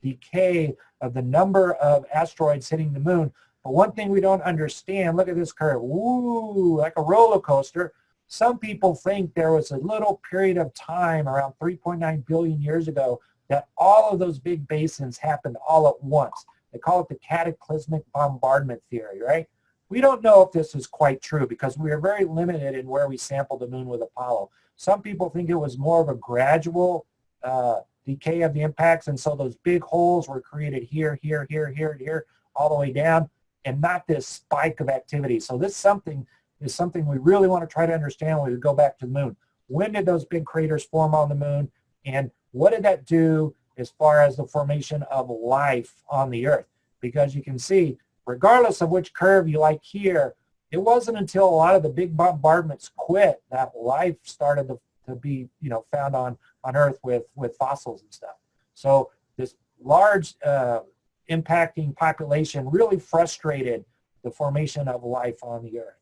decay of the number of asteroids hitting the moon. But one thing we don't understand, look at this curve, woo, like a roller coaster. Some people think there was a little period of time around 3.9 billion years ago that all of those big basins happened all at once. They call it the cataclysmic bombardment theory, right? We don't know if this is quite true because we are very limited in where we sampled the moon with Apollo. Some people think it was more of a gradual decay of the impacts, and so those big holes were created here, here, here, here, and here, all the way down, and not this spike of activity. So this is something we really want to try to understand when we go back to the moon. When did those big craters form on the moon, and what did that do as far as the formation of life on the Earth? Because you can see, regardless of which curve you like here, it wasn't until a lot of the big bombardments quit that life started to be, found on Earth with fossils and stuff. So this large impacting population really frustrated the formation of life on the Earth.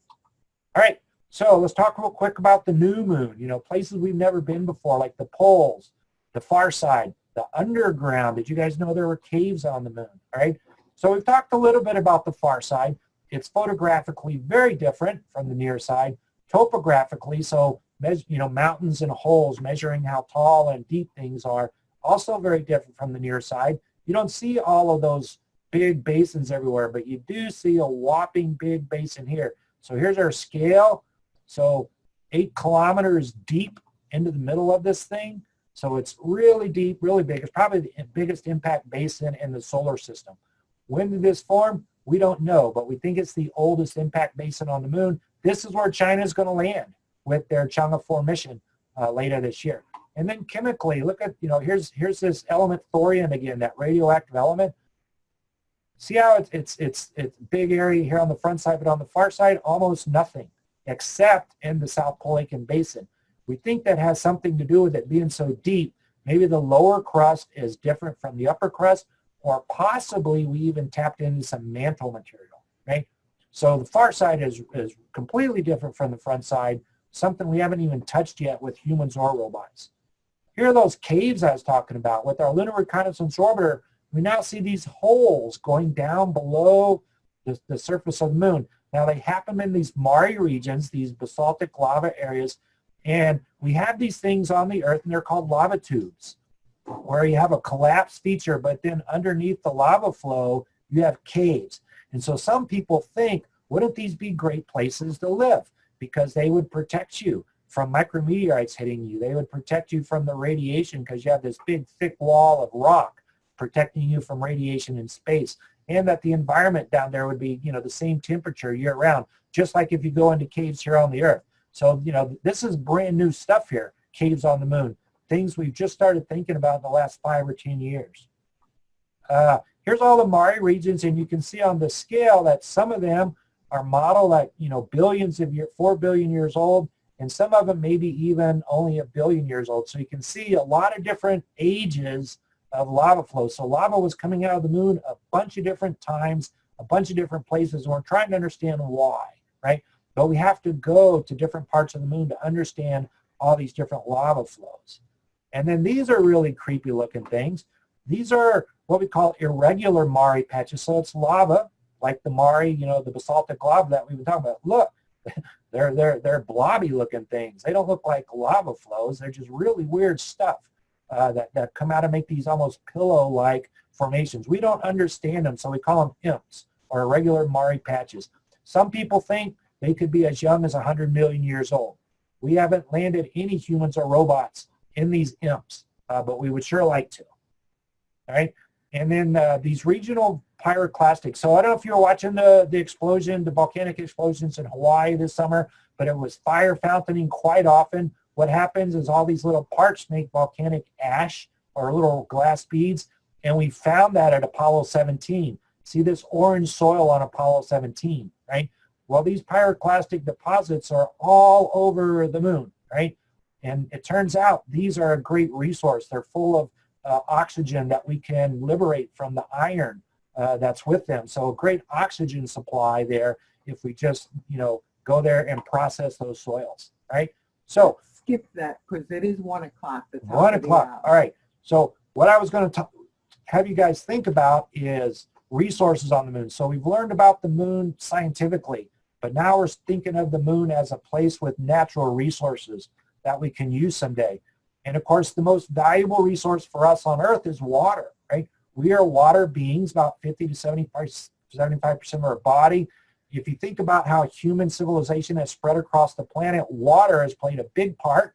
All right, so let's talk real quick about the new moon, places we've never been before, like the poles, the far side, the underground. Did you guys know there were caves on the moon? All right, so we've talked a little bit about the far side. It's photographically very different from the near side. Topographically, so mountains and holes, measuring how tall and deep things are, also very different from the near side. You don't see all of those big basins everywhere, but you do see a whopping big basin here. So here's our scale. So 8 kilometers deep into the middle of this thing. So it's really deep, really big. It's probably the biggest impact basin in the solar system. When did this form? We don't know, but we think it's the oldest impact basin on the moon. This is where China is going to land with their Chang'e 4 mission later this year. And then chemically, look at, here's this element thorium again, that radioactive element. See how it's big area here on the front side, but on the far side, almost nothing, except in the South Polacan Basin. We think that has something to do with it being so deep. Maybe the lower crust is different from the upper crust, or possibly we even tapped into some mantle material, right? So the far side is completely different from the front side, something we haven't even touched yet with humans or robots. Here are those caves I was talking about. With our Lunar Reconnaissance Orbiter, we now see these holes going down below the surface of the moon. Now they happen in these Mare regions, these basaltic lava areas, and we have these things on the Earth, and they're called lava tubes, where you have a collapse feature, but then underneath the lava flow, you have caves. And so some people think, wouldn't these be great places to live? Because they would protect you from micrometeorites hitting you. They would protect you from the radiation because you have this big, thick wall of rock protecting you from radiation in space. And that the environment down there would be, the same temperature year-round, just like if you go into caves here on the Earth. So, this is brand new stuff here, caves on the moon, things we've just started thinking about in the last 5 or 10 years. Here's all the Mare regions, and you can see on the scale that some of them are modeled at, billions of years, 4 billion years old, and some of them maybe even only 1 billion years old. So you can see a lot of different ages of lava flow. So lava was coming out of the moon a bunch of different times, a bunch of different places, and we're trying to understand why, right? But we have to go to different parts of the moon to understand all these different lava flows. And then these are really creepy looking things. These are what we call irregular Mare patches. So it's lava, like the Mare, the basaltic lava that we've been talking about. Look, they're blobby looking things. They don't look like lava flows. They're just really weird stuff that come out and make these almost pillow-like formations. We don't understand them, so we call them imps, or irregular Mare patches. Some people think they could be as young as 100 million years old. We haven't landed any humans or robots in these imps, but we would sure like to. All right, and then these regional pyroclastics. So I don't know if you were watching the explosion, the volcanic explosions in Hawaii this summer, but it was fire fountaining quite often. What happens is all these little parts make volcanic ash or little glass beads, and we found that at Apollo 17. See this orange soil on Apollo 17, right? Well, these pyroclastic deposits are all over the moon, right? And it turns out these are a great resource. They're full oxygen that we can liberate from the iron that's with them. So a great oxygen supply there if we just, go there and process those soils, right? So skip that because it is 1 o'clock. 1 o'clock. All right. So what I was going to have you guys think about is resources on the moon. So we've learned about the moon scientifically, but now we're thinking of the moon as a place with natural resources that we can use someday. And of course, the most valuable resource for us on Earth is water, right? We are water beings, about 50 to 75% of our body. If you think about how human civilization has spread across the planet, water has played a big part.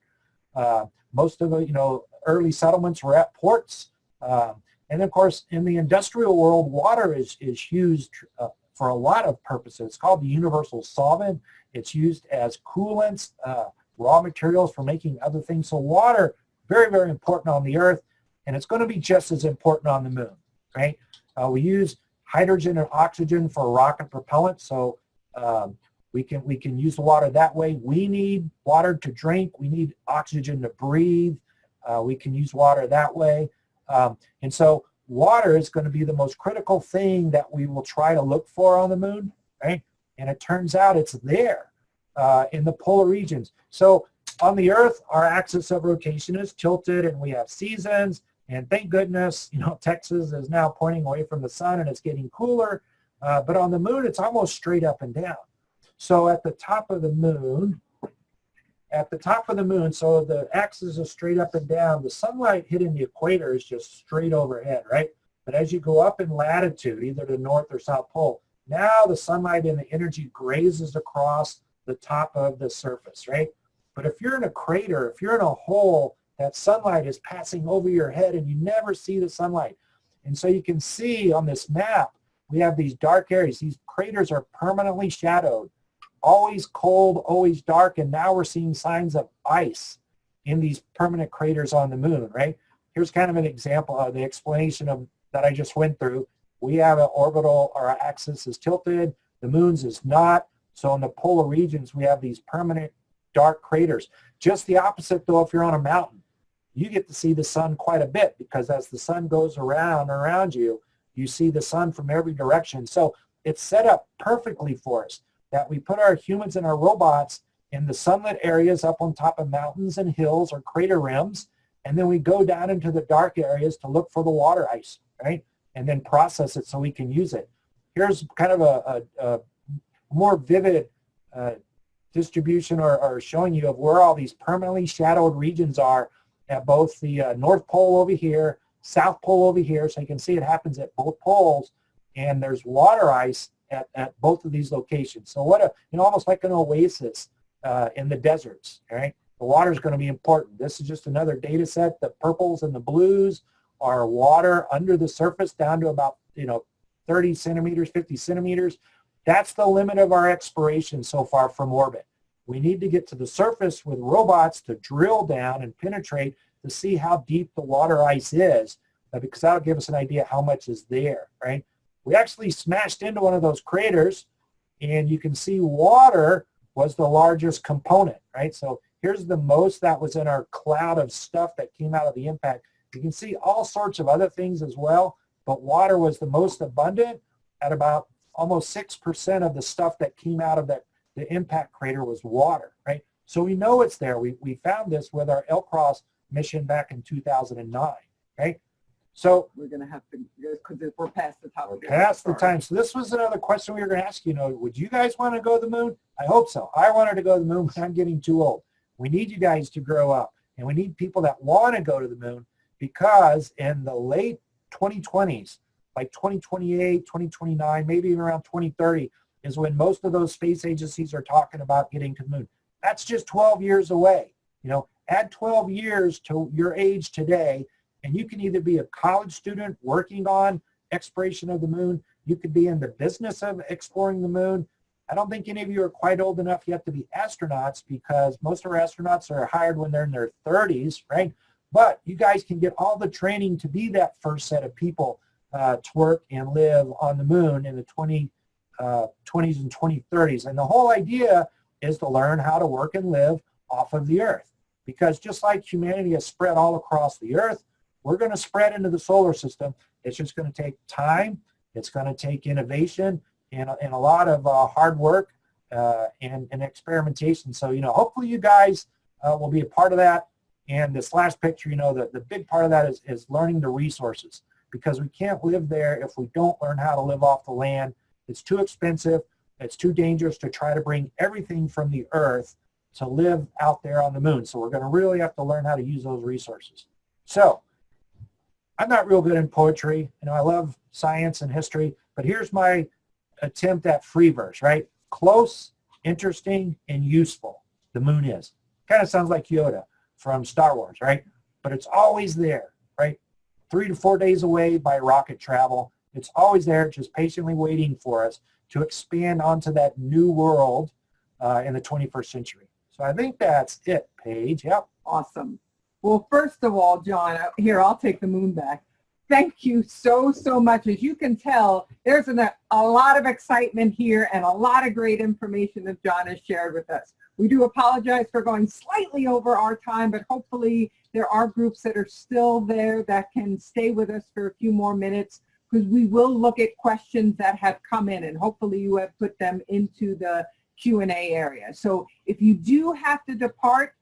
Most of the, early settlements were at ports. And of course, in the industrial world, water is used for a lot of purposes. It's called the universal solvent. It's used as coolants, raw materials for making other things. So water, very, very important on the Earth, and it's going to be just as important on the moon, right? We use hydrogen and oxygen for rocket propellant, so we can use the water that way. We need water to drink. We need oxygen to breathe. We can use water that way. And so water is going to be the most critical thing that we will try to look for on the moon, right? And it turns out it's there in the polar regions. So on the Earth, our axis of rotation is tilted and we have seasons. And thank goodness, Texas is now pointing away from the sun and it's getting cooler. But on the moon, it's almost straight up and down. So at the top of the moon, so the axis is straight up and down. The sunlight hitting the equator is just straight overhead, right? But as you go up in latitude, either the North or South Pole, now the sunlight and the energy grazes across the top of the surface, right? But if you're in a crater, if you're in a hole, that sunlight is passing over your head and you never see the sunlight. And so you can see on this map, we have these dark areas. These craters are permanently shadowed, always cold, always dark, and now we're seeing signs of ice in these permanent craters on the moon, right? Here's kind of an example of the explanation of that I just went through. We have an orbital, our axis is tilted, the moon's is not. So in the polar regions, we have these permanent dark craters. Just the opposite though, if you're on a mountain, you get to see the sun quite a bit because as the sun goes around you, you see the sun from every direction. So it's set up perfectly for us that we put our humans and our robots in the sunlit areas up on top of mountains and hills or crater rims, and then we go down into the dark areas to look for the water ice, right? And then process it so we can use it. Here's kind of a more vivid distribution or showing you of where all these permanently shadowed regions are at both the North Pole over here, South Pole over here, so you can see it happens at both poles, and there's water ice at both of these locations. So what almost like an oasis in the deserts, right? The water is going to be important. This is just another data set. The purples and the blues are water under the surface down to about 30 centimeters, 50 centimeters. That's the limit of our exploration so far from orbit. We need to get to the surface with robots to drill down and penetrate to see how deep the water ice is, because that'll give us an idea how much is there, right? We actually smashed into one of those craters, and you can see water was the largest component, right? So here's the most that was in our cloud of stuff that came out of the impact. You can see all sorts of other things as well, but water was the most abundant at about almost 6% of the stuff that came out of the impact crater was water, right? So we know it's there. We found this with our LCROSS mission back in 2009, right? So we're going to have to, because we're past the top. We're past the time. So this was another question we were going to ask, would you guys want to go to the moon? I hope so. I wanted to go to the moon, but I'm getting too old. We need you guys to grow up, and we need people that want to go to the moon, because in the late 2020s, like 2028, 2029, maybe even around 2030, is when most of those space agencies are talking about getting to the moon. That's just 12 years away. Add 12 years to your age today, and you can either be a college student working on exploration of the moon. You could be in the business of exploring the moon. I don't think any of you are quite old enough yet to be astronauts, because most of our astronauts are hired when they're in their 30s, right? But you guys can get all the training to be that first set of people to work and live on the moon in the 20s and 2030s. And the whole idea is to learn how to work and live off of the Earth. Because just like humanity has spread all across the Earth, we're going to spread into the solar system. It's just going to take time. It's going to take innovation and a lot of hard work and experimentation. So, hopefully you guys will be a part of that. And this last picture, the big part of that is learning the resources, because we can't live there if we don't learn how to live off the land. It's too expensive. It's too dangerous to try to bring everything from the Earth to live out there on the moon. So we're going to really have to learn how to use those resources. So I'm not real good in poetry. I love science and history, but here's my attempt at free verse, right? Close, interesting, and useful. The moon is. Kind of sounds like Yoda from Star Wars, right? But it's always there, right? 3 to 4 days away by rocket travel. It's always there, just patiently waiting for us to expand onto that new world in the 21st century. So I think that's it, Paige. Yep. Awesome. Well, first of all, John, here, I'll take the moon back. Thank you so much. As you can tell, there's a lot of excitement here and a lot of great information that John has shared with us. We do apologize for going slightly over our time, but hopefully there are groups that are still there that can stay with us for a few more minutes, because we will look at questions that have come in, and hopefully you have put them into the Q&A area. So if you do have to depart,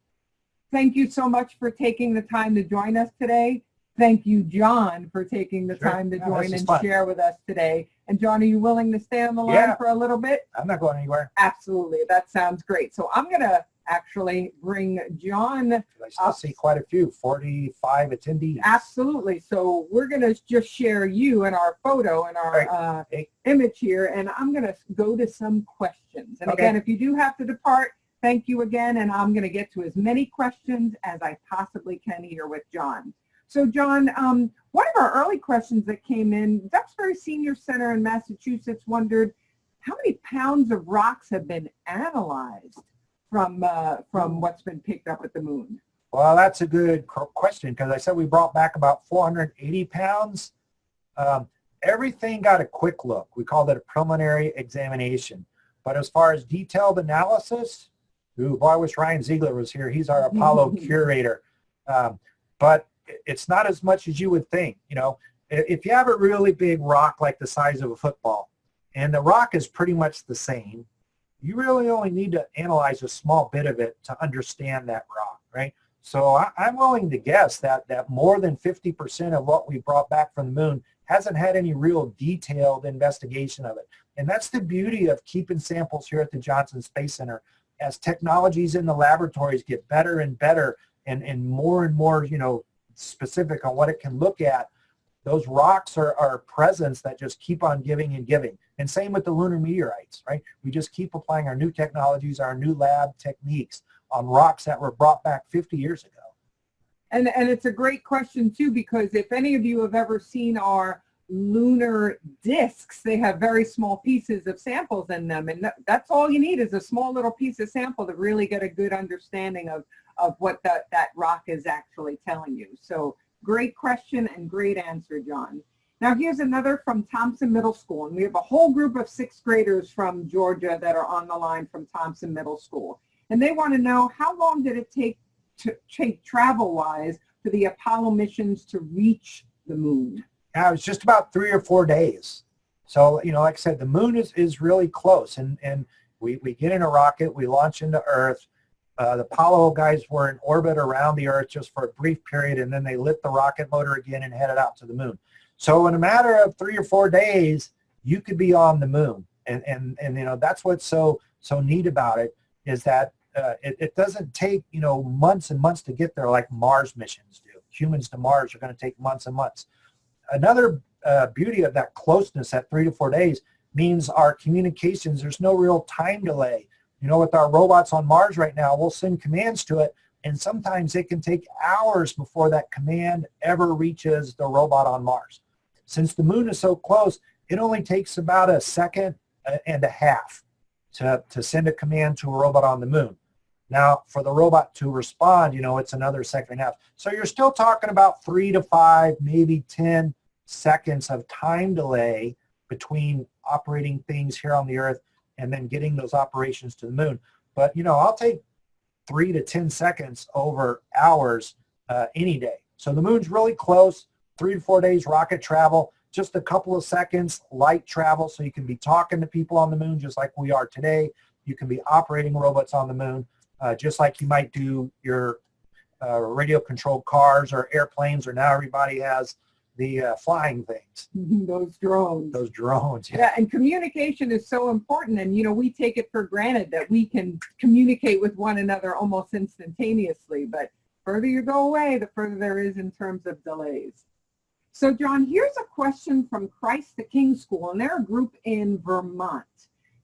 thank you so much for taking the time to join us today. Thank you, John, for taking the time to join and share with us today. And John, are you willing to stay on the line for a little bit? I'm not going anywhere. Absolutely. That sounds great. So I'm going to actually bring John. I still see quite a few, 45 attendees. Absolutely. So we're going to just share you and our photo and our image here, and I'm going to go to some questions. And again, if you do have to depart, thank you again, and I'm going to get to as many questions as I possibly can here with John. So John, one of our early questions that came in, Duxbury Senior Center in Massachusetts wondered how many pounds of rocks have been analyzed from what's been picked up at the moon? Well, that's a good question, because I said we brought back about 480 pounds. Everything got a quick look. We called it a preliminary examination. But as far as detailed analysis, boy, I wish Ryan Ziegler was here. He's our Apollo curator. But it's not as much as you would think. If you have a really big rock like the size of a football, and the rock is pretty much the same, you really only need to analyze a small bit of it to understand that rock, right? So I'm willing to guess that more than 50% of what we brought back from the moon hasn't had any real detailed investigation of it. And that's the beauty of keeping samples here at the Johnson Space Center. As technologies in the laboratories get better and better and more, specific on what it can look at, those rocks are presents that just keep on giving and giving. And same with the lunar meteorites, right? We just keep applying our new technologies, our new lab techniques on rocks that were brought back 50 years ago. And it's a great question too, because if any of you have ever seen our lunar discs, they have very small pieces of samples in them, and that's all you need is a small little piece of sample to really get a good understanding of what that rock is actually telling you. So great question and great answer, John. Now here's another from Thompson Middle School, and we have a whole group of 6th graders from Georgia that are on the line from Thompson Middle School, and they want to know, how long did it take travel-wise for the Apollo missions to reach the moon? Now, it's just about 3 or 4 days. So, like I said, the moon is really close, and we get in a rocket, we launch into Earth. The Apollo guys were in orbit around the Earth just for a brief period, and then they lit the rocket motor again and headed out to the moon. So in a matter of 3 or 4 days, you could be on the moon. And that's what's so neat about it, is that it doesn't take, months and months to get there like Mars missions do. Humans to Mars are going to take months and months. Another beauty of that closeness at 3 to 4 days means our communications, there's no real time delay. With our robots on Mars right now, we'll send commands to it, and sometimes it can take hours before that command ever reaches the robot on Mars. Since the moon is so close, it only takes about a second and a half to send a command to a robot on the moon. Now, for the robot to respond, it's another second and a half. So you're still talking about 3 to 5, maybe 10 seconds of time delay between operating things here on the Earth and then getting those operations to the moon. But, I'll take 3 to 10 seconds over hours any day. So the moon's really close, 3 to 4 days rocket travel, just a couple of seconds light travel, so you can be talking to people on the moon just like we are today. You can be operating robots on the moon, just like you might do your radio-controlled cars or airplanes, or now everybody has the flying things. Those drones. Those drones. Yeah, and communication is so important, and we take it for granted that we can communicate with one another almost instantaneously, but further you go away, the further there is in terms of delays. So John, here's a question from Christ the King School, and they're a group in Vermont.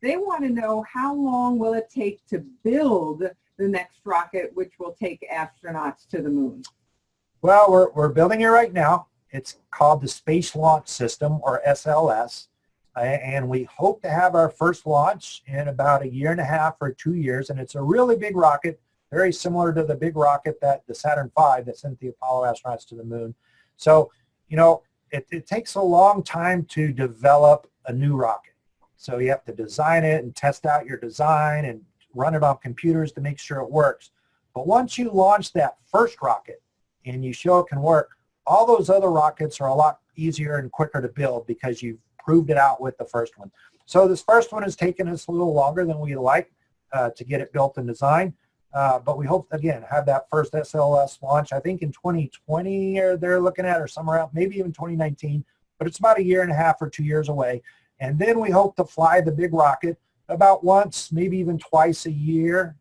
They want to know, how long will it take to build the next rocket which will take astronauts to the moon? Well, we're building it right now. It's called the Space Launch System, or SLS, and we hope to have our first launch in about 1.5 or 2 years, and it's a really big rocket, very similar to the big rocket that the Saturn V that sent the Apollo astronauts to the moon. So, it takes a long time to develop a new rocket. So you have to design it and test out your design and run it on computers to make sure it works. But once you launch that first rocket and you show it can work, all those other rockets are a lot easier and quicker to build because you've proved it out with the first one. So this first one has taken us a little longer than we like to get it built and designed. But we hope, again, have that first SLS launch, I think in 2020, or they're looking at, or somewhere out, maybe even 2019. But it's about 1.5 or 2 years away. And then we hope to fly the big rocket about once, maybe even twice a year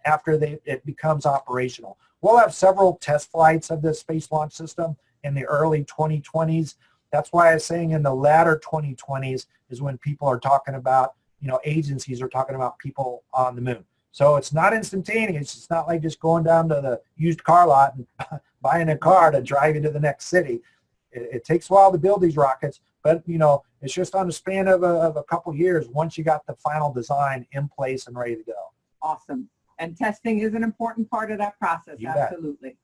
after it becomes operational. We'll have several test flights of this Space Launch System in the early 2020s. That's why I was saying in the latter 2020s is when people are talking about, agencies are talking about people on the moon. So it's not instantaneous. It's not like just going down to the used car lot and buying a car to drive you to the next city. It takes a while to build these rockets, but it's just on the span of a couple years once you got the final design in place and ready to go. Awesome. And testing is an important part of that process. You Absolutely. Bet.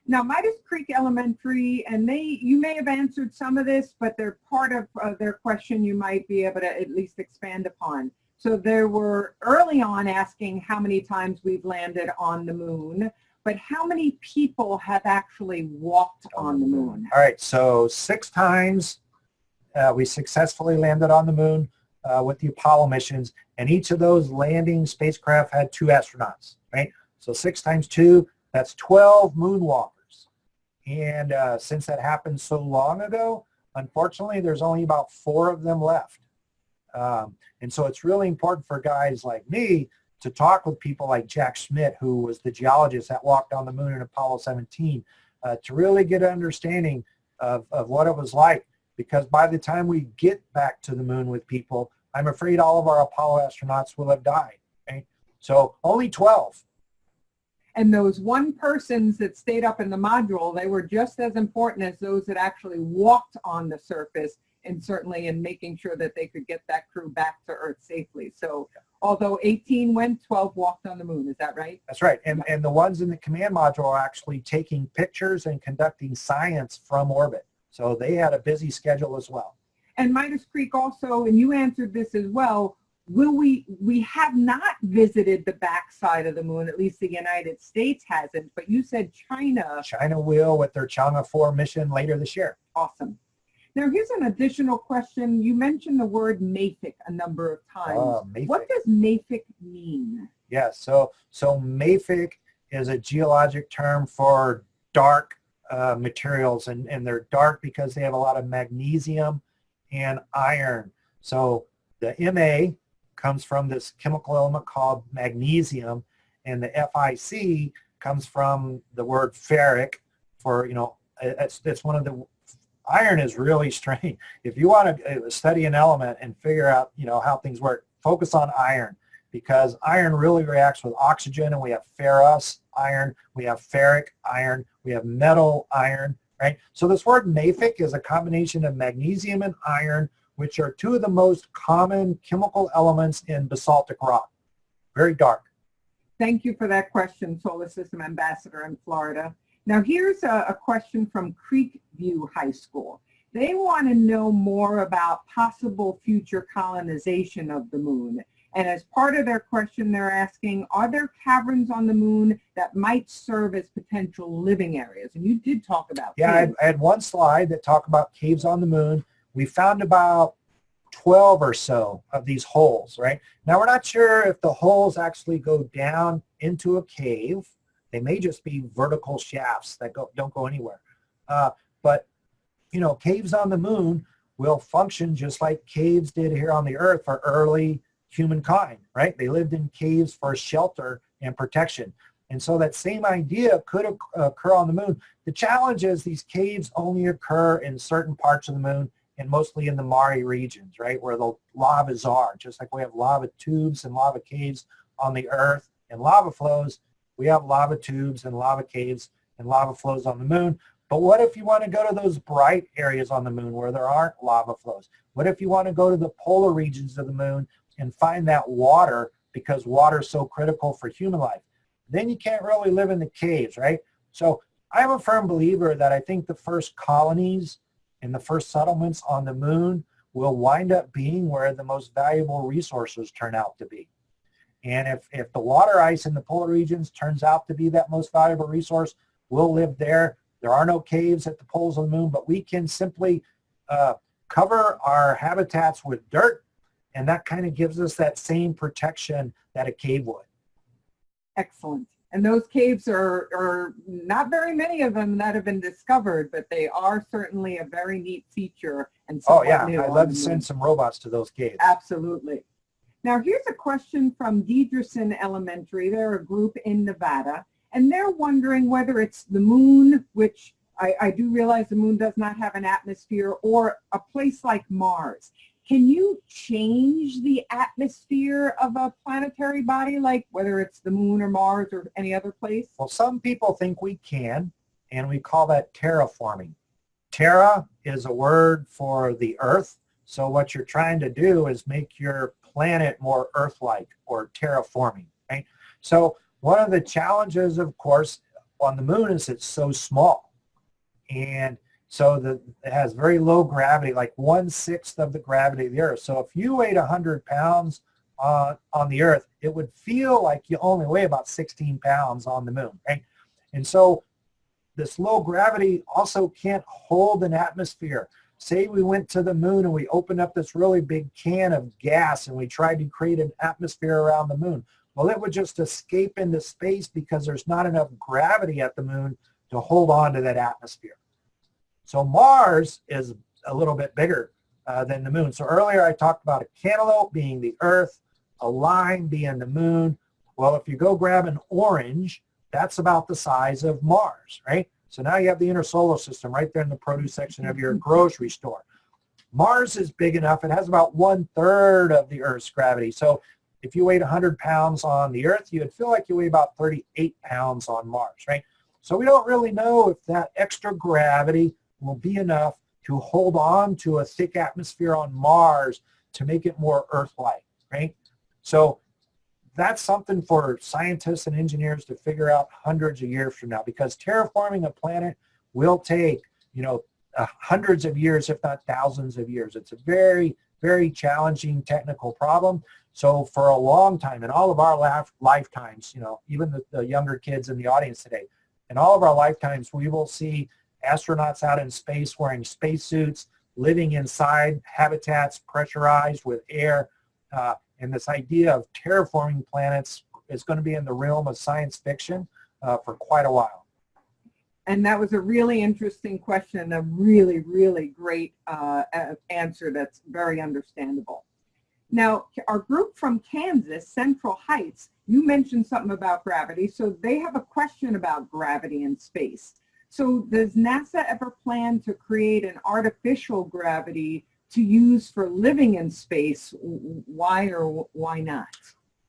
Now, Midas Creek Elementary, and you may have answered some of this, but they're part of their question you might be able to at least expand upon. So they were early on asking how many times we've landed on the moon, but how many people have actually walked on the moon? All right, so 6 times we successfully landed on the moon with the Apollo missions, and each of those landing spacecraft had 2 astronauts, right? So 6 times 2, that's 12 moonwalkers. And since that happened so long ago, unfortunately, there's only about 4 of them left. And so it's really important for guys like me to talk with people like Jack Schmitt, who was the geologist that walked on the moon in Apollo 17, to really get an understanding of what it was like. Because by the time we get back to the moon with people, I'm afraid all of our Apollo astronauts will have died. Okay? So only 12. And those 1 persons that stayed up in the module, they were just as important as those that actually walked on the surface, and certainly in making sure that they could get that crew back to Earth safely. So although 18 went, 12 walked on the moon. Is that right? That's right. And the ones in the command module are actually taking pictures and conducting science from orbit. So they had a busy schedule as well. And Midas Creek also, and you answered this as well, we have not visited the backside of the moon, at least the United States hasn't, but you said China. China will with their Chang'e 4 mission later this year. Awesome. Now here's an additional question. You mentioned the word mafic a number of times. What does mafic mean? Yeah, so mafic is a geologic term for dark materials, and they're dark because they have a lot of magnesium and iron. So the Ma comes from this chemical element called magnesium, and the FIC comes from the word ferric for, it's one of the, iron is really strange. If you want to study an element and figure out, how things work, focus on iron, because iron really reacts with oxygen, and we have ferrous iron, we have ferric iron, we have metal iron, right? So this word mafic is a combination of magnesium and iron, which are 2 of the most common chemical elements in basaltic rock. Very dark. Thank you for that question, Solar System Ambassador in Florida. Now here's a question from Creekview High School. They want to know more about possible future colonization of the moon. And as part of their question, they're asking, are there caverns on the moon that might serve as potential living areas? And you did talk about caves. I had one slide that talked about caves on the moon. We found about 12 or so of these holes, right? Now, we're not sure if the holes actually go down into a cave. They may just be vertical shafts that don't go anywhere. But, you know, caves on the moon will function just like caves did here on the Earth for early humankind, right? They lived in caves for shelter and protection. And so that same idea could occur on the moon. The challenge is these caves only occur in certain parts of the moon and mostly in the Mare regions, right, where the lavas are. Just like we have lava tubes and lava caves on the Earth and lava flows, we have lava tubes and lava caves and lava flows on the moon. But what if you want to go to those bright areas on the moon where there aren't lava flows? What if you want to go to the polar regions of the moon and find that water, because water is so critical for human life? Then you can't really live in the caves, right? So I'm a firm believer that I think the first colonies and the first settlements on the moon will wind up being where the most valuable resources turn out to be. And if the water ice in the polar regions turns out to be that most valuable resource, we'll live there. There are no caves at the poles of the moon, but we can simply cover our habitats with dirt, and that kind of gives us that same protection that a cave would. Excellent. And those caves are not very many of them that have been discovered, but they are certainly a very neat feature. And oh yeah, new I'd love to send some robots to those caves. Absolutely. Now here's a question from Deidreson Elementary. They're a group in Nevada, and they're wondering whether it's the moon, which I do realize the moon does not have an atmosphere, or a place like Mars. Can you change the atmosphere of a planetary body, like whether it's the moon or Mars or any other place? Well, some people think we can, and we call that terraforming. Terra is a word for the Earth, so what you're trying to do is make your planet more Earth-like, or terraforming, right? So one of the challenges, of course, on the moon is it's so small, and so it has very low gravity, like 1/6 of the gravity of the Earth. So if you weighed 100 pounds on the Earth, it would feel like you only weigh about 16 pounds on the moon, right? And so this low gravity also can't hold an atmosphere. Say we went to the moon and we opened up this really big can of gas and we tried to create an atmosphere around the moon. Well, it would just escape into space because there's not enough gravity at the moon to hold on to that atmosphere. So Mars is a little bit bigger than the moon. So earlier I talked about a cantaloupe being the Earth, a lime being the moon. Well, if you go grab an orange, that's about the size of Mars, right? So now you have the inner solar system right there in the produce section of your grocery store. Mars is big enough. It has about 1/3 of the Earth's gravity. So if you weighed 100 pounds on the Earth, you'd feel like you weigh about 38 pounds on Mars, right? So we don't really know if that extra gravity will be enough to hold on to a thick atmosphere on Mars to make it more Earth-like, right? So that's something for scientists and engineers to figure out hundreds of years from now, because terraforming a planet will take, you know, hundreds of years, if not thousands of years. It's a very, very challenging technical problem. So for a long time, in all of our lifetimes, you know, even the younger kids in the audience today, in all of our lifetimes, we will see astronauts out in space wearing spacesuits, living inside habitats pressurized with air. And this idea of terraforming planets is going to be in the realm of science fiction for quite a while. And that was a really interesting question, a really, really great answer that's very understandable. Now, our group from Kansas, Central Heights, you mentioned something about gravity, so they have a question about gravity in space. So does NASA ever plan to create an artificial gravity to use for living in space? Why or why not?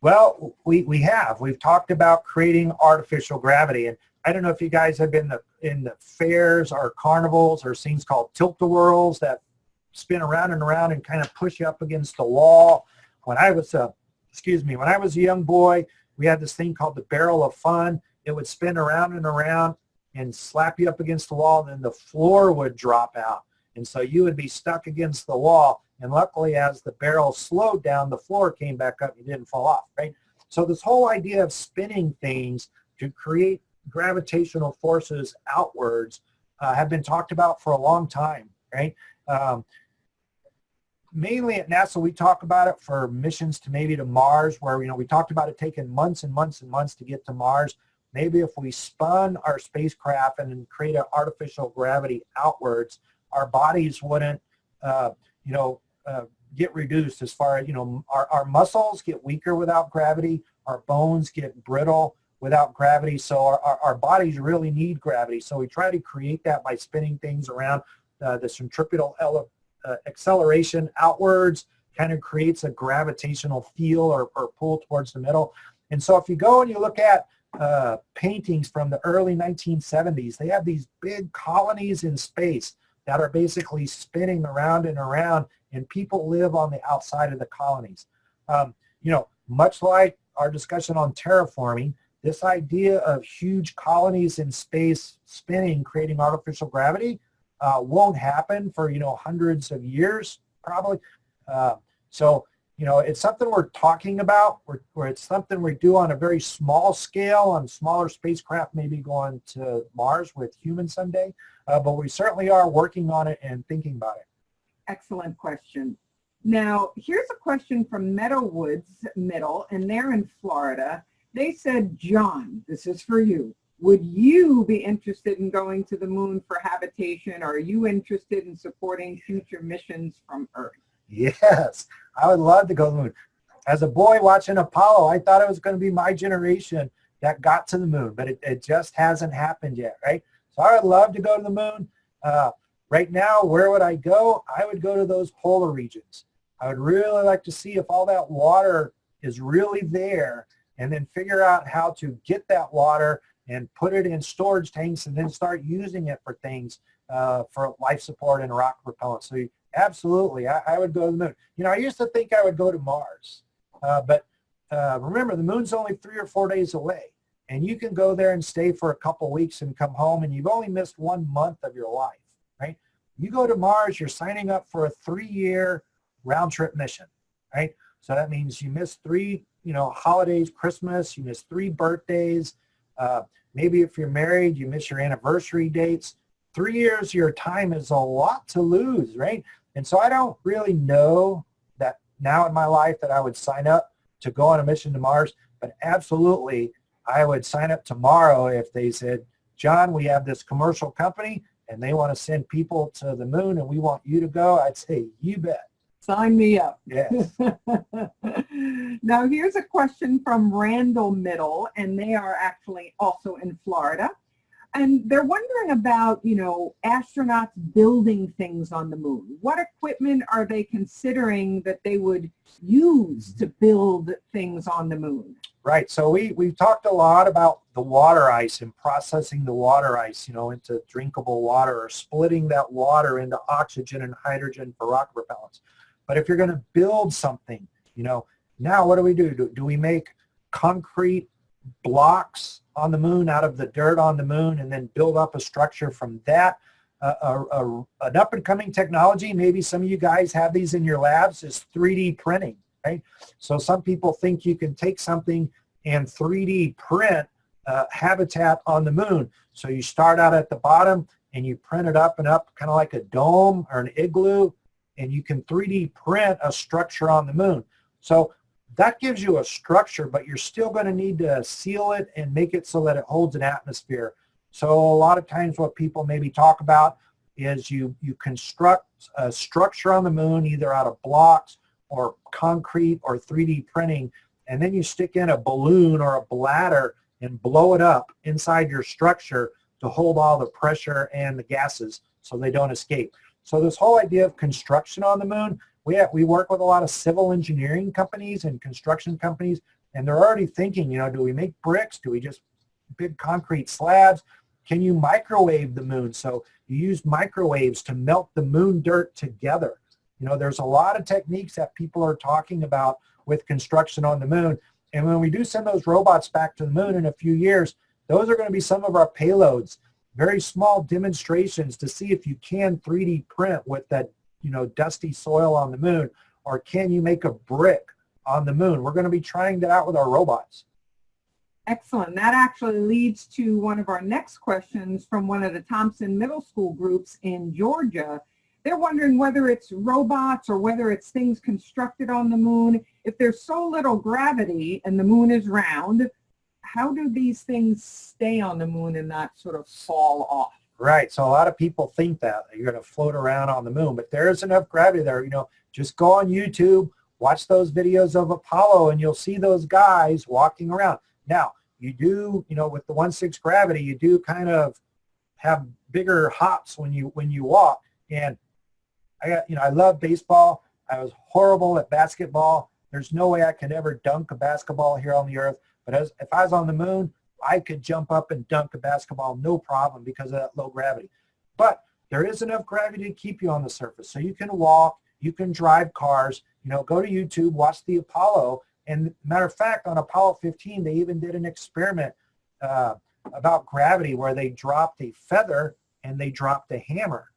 Well, we have. We've talked about creating artificial gravity. And I don't know if you guys have been in the fairs or carnivals or things called tilt-a-whirls that spin around and around and kind of push you up against the wall. When I was a young boy, we had this thing called the barrel of fun. It would spin around and around and slap you up against the wall, and then the floor would drop out. And so you would be stuck against the wall, And luckily, as the barrel slowed down, the floor came back up and you didn't fall off, right? So this whole idea of spinning things to create gravitational forces outwards have been talked about for a long time, right? Mainly at NASA, we talk about it for missions to maybe to Mars, where we talked about it taking months and months and months to get to Mars. Maybe if we spun our spacecraft and then create an artificial gravity outwards, our bodies wouldn't, get reduced as far as, our muscles get weaker without gravity, our bones get brittle without gravity, so our bodies really need gravity. So we try to create that by spinning things around. The centripetal acceleration outwards kind of creates a gravitational field or pull towards the middle. And so if you go and you look at paintings from the early 1970s, they have these big colonies in space that are basically spinning around and around, and people live on the outside of the colonies. Much like our discussion on terraforming, this idea of huge colonies in space spinning, creating artificial gravity, won't happen for, hundreds of years, probably. It's something we're talking about, where it's something we do on a very small scale, on smaller spacecraft, maybe going to Mars with humans someday. But we certainly are working on it and thinking about it. Excellent question. Now, here's a question from Meadowwoods Middle, and they're in Florida. They said, John, this is for you. Would you be interested in going to the moon for habitation? Or are you interested in supporting future missions from Earth? Yes, I would love to go to the moon. As a boy watching Apollo, I thought it was going to be my generation that got to the moon, but it just hasn't happened yet, right? So I would love to go to the moon. Right now, where would I go? I would go to those polar regions. I would really like to see if all that water is really there, and then figure out how to get that water and put it in storage tanks and then start using it for things, for life support and rocket propellant. So absolutely, I would go to the moon. I used to think I would go to Mars, but remember, the moon's only 3 or 4 days away, and you can go there and stay for a couple weeks and come home, and you've only missed 1 month of your life, right? You go to Mars, you're signing up for a 3-year round-trip mission, right? So that means you miss 3, holidays, Christmas, you miss 3 birthdays. Maybe if you're married, you miss your anniversary dates. 3 years of your time is a lot to lose, right? And so I don't really know that now in my life that I would sign up to go on a mission to Mars, but absolutely I would sign up tomorrow if they said, John, we have this commercial company and they want to send people to the moon and we want you to go. I'd say, you bet. Sign me up. Yes. Now here's a question from Randall Middle, and they are actually also in Florida. And they're wondering about, astronauts building things on the moon. What equipment are they considering that they would use to build things on the moon? Right. So we've talked a lot about the water ice and processing the water ice, into drinkable water, or splitting that water into oxygen and hydrogen for rocket propellants. But if you're going to build something, now what do we do? Do we make concrete blocks on the moon out of the dirt on the moon and then build up a structure from that? An up-and-coming technology, maybe some of you guys have these in your labs, is 3D printing, right? So some people think you can take something and 3D print habitat on the moon. So you start out at the bottom and you print it up and up, kind of like a dome or an igloo, and you can 3D print a structure on the moon. So that gives you a structure, but you're still going to need to seal it and make it so that it holds an atmosphere. So a lot of times what people maybe talk about is you construct a structure on the moon either out of blocks or concrete or 3D printing, and then you stick in a balloon or a bladder and blow it up inside your structure to hold all the pressure and the gases so they don't escape. So this whole idea of construction on the moon, we work with a lot of civil engineering companies and construction companies, and they're already thinking, do we make bricks? Do we just big concrete slabs? Can you microwave the moon? So you use microwaves to melt the moon dirt together. There's a lot of techniques that people are talking about with construction on the moon. And when we do send those robots back to the moon in a few years, those are going to be some of our payloads, very small demonstrations to see if you can 3D print with that dusty soil on the moon? Or can you make a brick on the moon? We're going to be trying that out with our robots. Excellent. That actually leads to one of our next questions from one of the Thompson Middle School groups in Georgia. They're wondering whether it's robots or whether it's things constructed on the moon. If there's so little gravity and the moon is round, how do these things stay on the moon and not sort of fall off? Right. So a lot of people think that you're going to float around on the moon, but there is enough gravity there. Just go on YouTube, watch those videos of Apollo, and you'll see those guys walking around. Now, you do, with the 1/6 gravity, you do kind of have bigger hops when you walk. And I love baseball. I was horrible at basketball. There's no way I could ever dunk a basketball here on the Earth. But if I was on the moon, I could jump up and dunk a basketball, no problem, because of that low gravity. But there is enough gravity to keep you on the surface. So you can walk, you can drive cars, go to YouTube, watch the Apollo. And matter of fact, on Apollo 15, they even did an experiment about gravity where they dropped a feather and they dropped a hammer.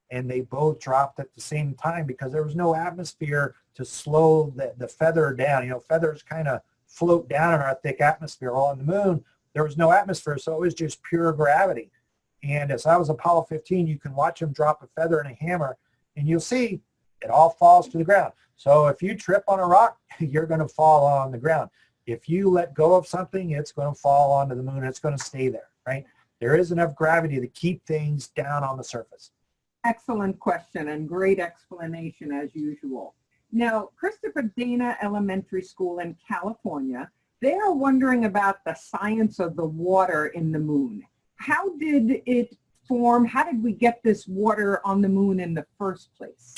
And they both dropped at the same time because there was no atmosphere to slow the feather down. Feathers kind of float down in our thick atmosphere. Well, on the moon, there was no atmosphere, so it was just pure gravity. And as I was Apollo 15, you can watch them drop a feather and a hammer, and you'll see it all falls to the ground. So if you trip on a rock, you're going to fall on the ground. If you let go of something, it's going to fall onto the moon. It's going to stay there, right? There is enough gravity to keep things down on the surface. Excellent question and great explanation as usual. Now, Christopher Dana Elementary School in California, they are wondering about the science of the water in the moon. How did it form? How did we get this water on the moon in the first place?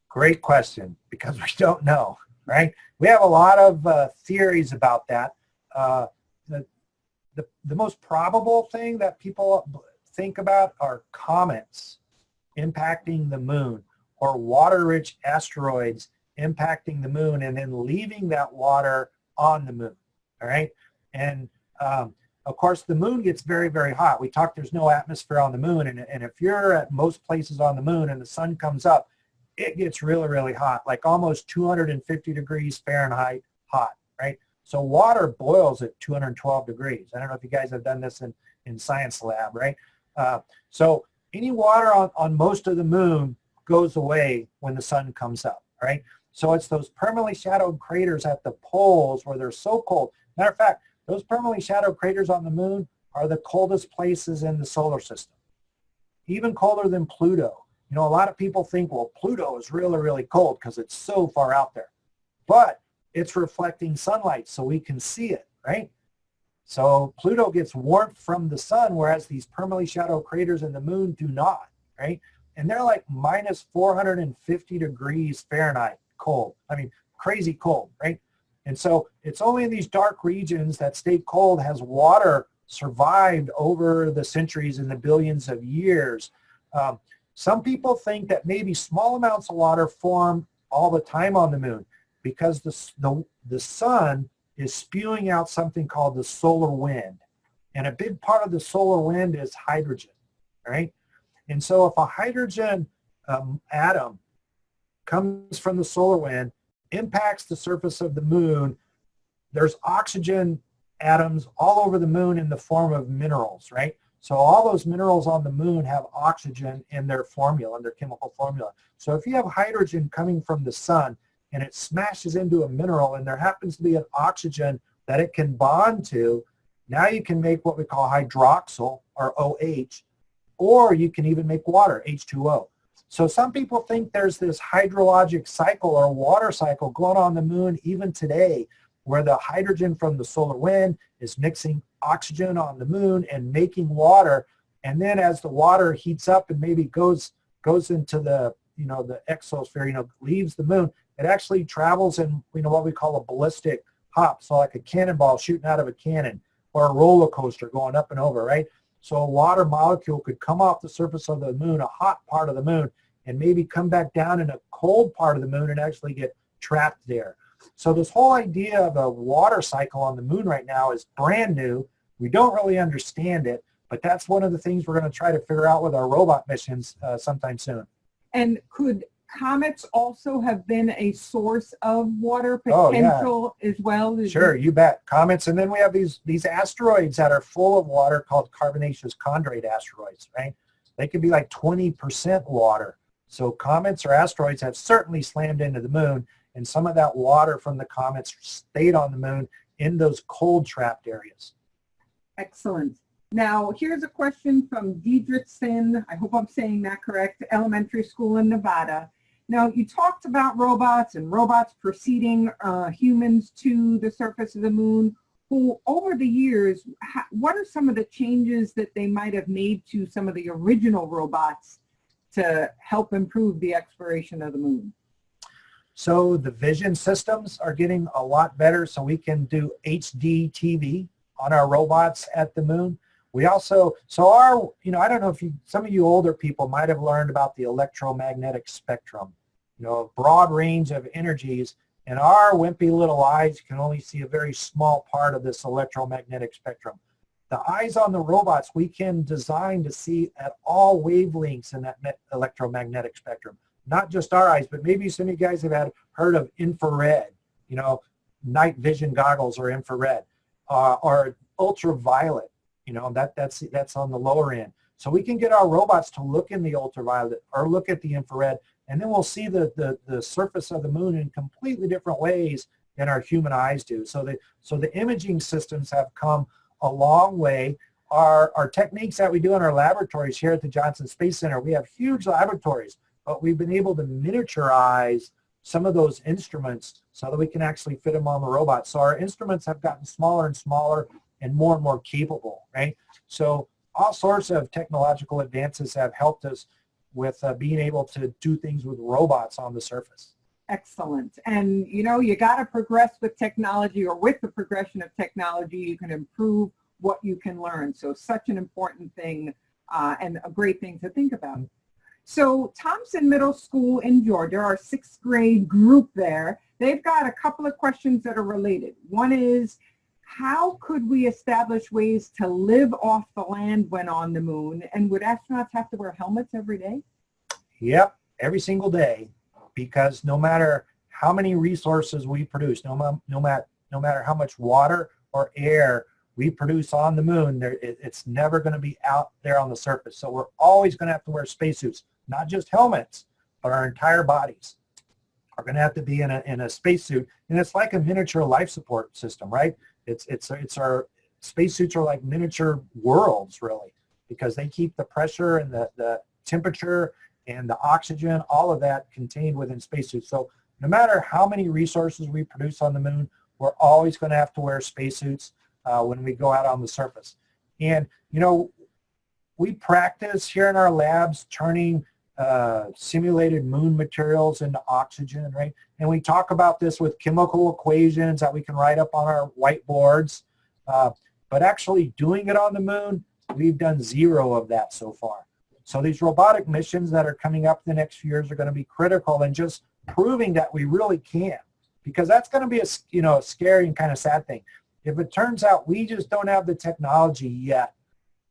Great question, because we don't know, right? We have a lot of theories about that. The most probable thing that people think about are comets impacting the moon, or water-rich asteroids impacting the moon and then leaving that water on the moon, all right? And of course, the moon gets very, very hot. We talked there's no atmosphere on the moon, and if you're at most places on the moon and the sun comes up, it gets really, really hot, like almost 250 degrees Fahrenheit hot, right? So water boils at 212 degrees. I don't know if you guys have done this in science lab, right? So any water on most of the moon goes away when the sun comes up, right? So it's those permanently shadowed craters at the poles where they're so cold. Matter of fact, those permanently shadowed craters on the moon are the coldest places in the solar system, even colder than Pluto. A lot of people think, well, Pluto is really, really cold because it's so far out there. But it's reflecting sunlight so we can see it, right? So Pluto gets warmth from the sun, whereas these permanently shadowed craters in the moon do not, right? And they're like minus 450 degrees Fahrenheit cold. I mean, crazy cold, right? And so it's only in these dark regions that stay cold has water survived over the centuries and the billions of years. Some people think that maybe small amounts of water form all the time on the moon because the sun is spewing out something called the solar wind. And a big part of the solar wind is hydrogen, right? And so if a hydrogen atom comes from the solar wind, impacts the surface of the moon, there's oxygen atoms all over the moon in the form of minerals, right? So all those minerals on the moon have oxygen in their formula, in their chemical formula. So if you have hydrogen coming from the sun and it smashes into a mineral and there happens to be an oxygen that it can bond to, now you can make what we call hydroxyl, or OH, or you can even make water, H2O. So some people think there's this hydrologic cycle or water cycle going on the moon even today, where the hydrogen from the solar wind is mixing oxygen on the moon and making water. And then as the water heats up and maybe goes into the exosphere, leaves the moon, it actually travels in, what we call a ballistic hop. So like a cannonball shooting out of a cannon, or a roller coaster going up and over, right? So a water molecule could come off the surface of the moon, a hot part of the moon, and maybe come back down in a cold part of the moon and actually get trapped there. So this whole idea of a water cycle on the moon right now is brand new. We don't really understand it, but that's one of the things we're going to try to figure out with our robot missions sometime soon. And could comets also have been a source of water Oh, yeah. potential as well? Sure, you bet. Comets, and then we have these asteroids that are full of water called carbonaceous chondrite asteroids, right? They can be like 20% water. So comets or asteroids have certainly slammed into the moon, and some of that water from the comets stayed on the moon in those cold trapped areas. Excellent. Now, here's a question from Diedrichson, I hope I'm saying that correct, elementary school in Nevada. Now, you talked about robots and robots preceding humans to the surface of the moon. Well, over the years, what are some of the changes that they might have made to some of the original robots to help improve the exploration of the moon? So the vision systems are getting a lot better, so we can do HD TV on our robots at the moon. We also, so our, I don't know if some of you older people might have learned about the electromagnetic spectrum, a broad range of energies, and our wimpy little eyes can only see a very small part of this electromagnetic spectrum. The eyes on the robots, we can design to see at all wavelengths in that electromagnetic spectrum. Not just our eyes, but maybe some of you guys have heard of infrared, night vision goggles or infrared, or ultraviolet. That's on the lower end. So we can get our robots to look in the ultraviolet or look at the infrared, and then we'll see the surface of the moon in completely different ways than our human eyes do. So the imaging systems have come a long way. Our techniques that we do in our laboratories here at the Johnson Space Center, we have huge laboratories, but we've been able to miniaturize some of those instruments so that we can actually fit them on the robot. So our instruments have gotten smaller and smaller and more capable, right? So all sorts of technological advances have helped us with being able to do things with robots on the surface. Excellent. And you got to progress with technology, or with the progression of technology, you can improve what you can learn. So such an important thing and a great thing to think about. So Thompson Middle School in Georgia, our 6th grade group there, they've got a couple of questions that are related. One is, how could we establish ways to live off the land when on the moon? And would astronauts have to wear helmets every day? Yep, every single day, because no matter how many resources we produce, no matter how much water or air we produce on the moon, it's never going to be out there on the surface. So we're always going to have to wear spacesuits, not just helmets, but our entire bodies are going to have to be in a spacesuit. And it's like a miniature life support system, right? It's our spacesuits are like miniature worlds, really, because they keep the pressure and the temperature and the oxygen, all of that contained within spacesuits. So no matter how many resources we produce on the moon, we're always going to have to wear spacesuits when we go out on the surface. And, we practice here in our labs turning simulated moon materials into oxygen, right? And we talk about this with chemical equations that we can write up on our whiteboards. But actually doing it on the moon, we've done 0 of that so far. So these robotic missions that are coming up the next few years are going to be critical in just proving that we really can, because that's going to be a scary and kind of sad thing. If it turns out we just don't have the technology yet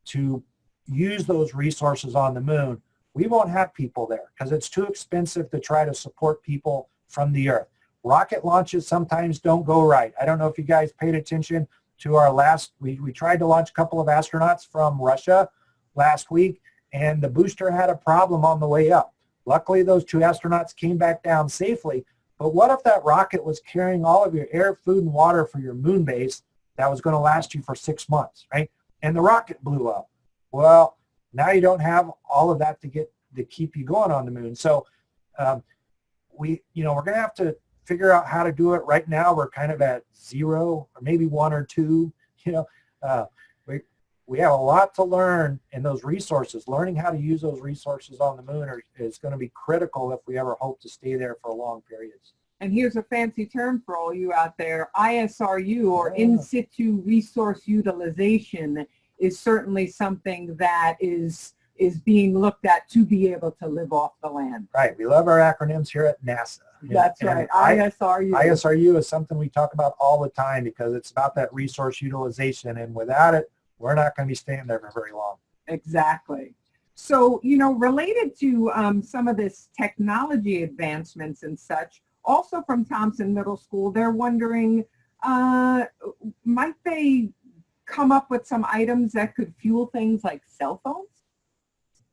to use those resources on the moon, we won't have people there because it's too expensive to try to support people from the Earth. Rocket launches sometimes don't go right. I don't know if you guys paid attention to our last, we tried to launch a couple of astronauts from Russia last week, and the booster had a problem on the way up. Luckily, those 2 astronauts came back down safely. But what if that rocket was carrying all of your air, food, and water for your moon base that was going to last you for 6 months, right? And the rocket blew up. Well, now you don't have all of that to keep you going on the moon. So we're going to have to figure out how to do it. Right now, we're kind of at 0 or maybe 1 or 2. We have a lot to learn in those resources. Learning how to use those resources on the moon is going to be critical if we ever hope to stay there for long periods. And here's a fancy term for all you out there. ISRU, or in situ resource utilization, is certainly something that is being looked at to be able to live off the land. Right. We love our acronyms here at NASA. That's right. ISRU. ISRU is something we talk about all the time because it's about that resource utilization, and without it, we're not going to be staying there for very long. Exactly. So, related to some of this technology advancements and such, also from Thompson Middle School, they're wondering, might they come up with some items that could fuel things like cell phones?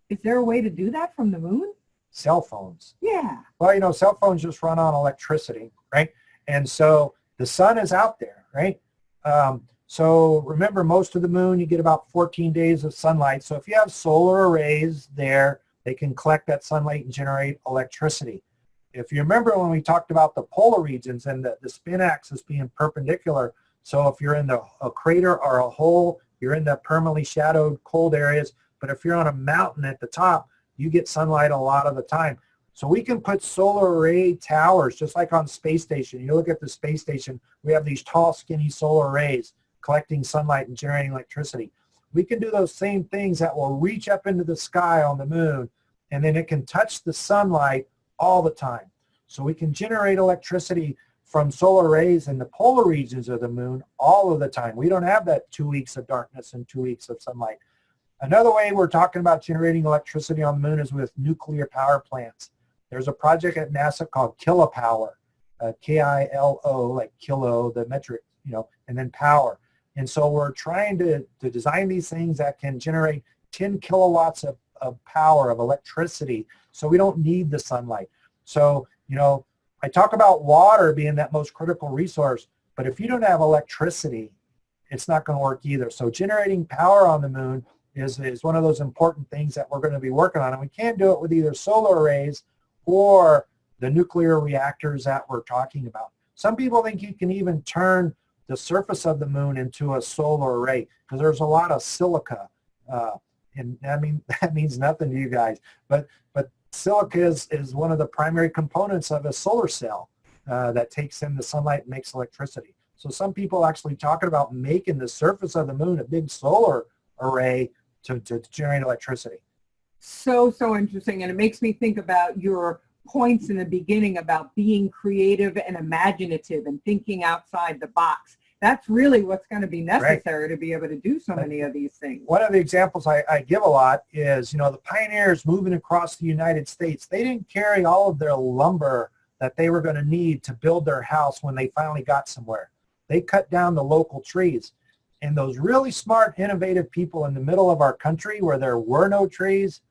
Is there a way to do that from the moon? Cell phones. Yeah. Well, cell phones just run on electricity, right? And so the sun is out there, right? So remember, most of the moon, you get about 14 days of sunlight. So if you have solar arrays there, they can collect that sunlight and generate electricity. If you remember when we talked about the polar regions and the spin axis being perpendicular, so if you're in a crater or a hole, you're in the permanently shadowed cold areas. But if you're on a mountain at the top, you get sunlight a lot of the time. So we can put solar array towers, just like on space station. You look at the space station, we have these tall, skinny solar arrays collecting sunlight and generating electricity. We can do those same things that will reach up into the sky on the moon, and then it can touch the sunlight all the time. So we can generate electricity from solar arrays in the polar regions of the moon all of the time. We don't have that 2 weeks of darkness and 2 weeks of sunlight. Another way we're talking about generating electricity on the moon is with nuclear power plants. There's a project at NASA called Kilopower, K-I-L-O, like kilo, the metric, and then power. And so we're trying to design these things that can generate 10 kilowatts of power, of electricity, so we don't need the sunlight. So, I talk about water being that most critical resource, but if you don't have electricity, it's not going to work either. So generating power on the moon is one of those important things that we're going to be working on. And we can't do it with either solar arrays or the nuclear reactors that we're talking about. Some people think you can even turn the surface of the moon into a solar array because there's a lot of silica. And that means nothing to you guys. But silica is one of the primary components of a solar cell that takes in the sunlight and makes electricity. So some people actually talking about making the surface of the moon a big solar array to generate electricity. So interesting. And it makes me think about your points in the beginning about being creative and imaginative and thinking outside the box. That's really what's going to be necessary to be able to do so many of these things. One of the examples I give a lot is, the pioneers moving across the United States, they didn't carry all of their lumber that they were going to need to build their house when they finally got somewhere. They cut down the local trees. And those really smart, innovative people in the middle of our country where there were no trees,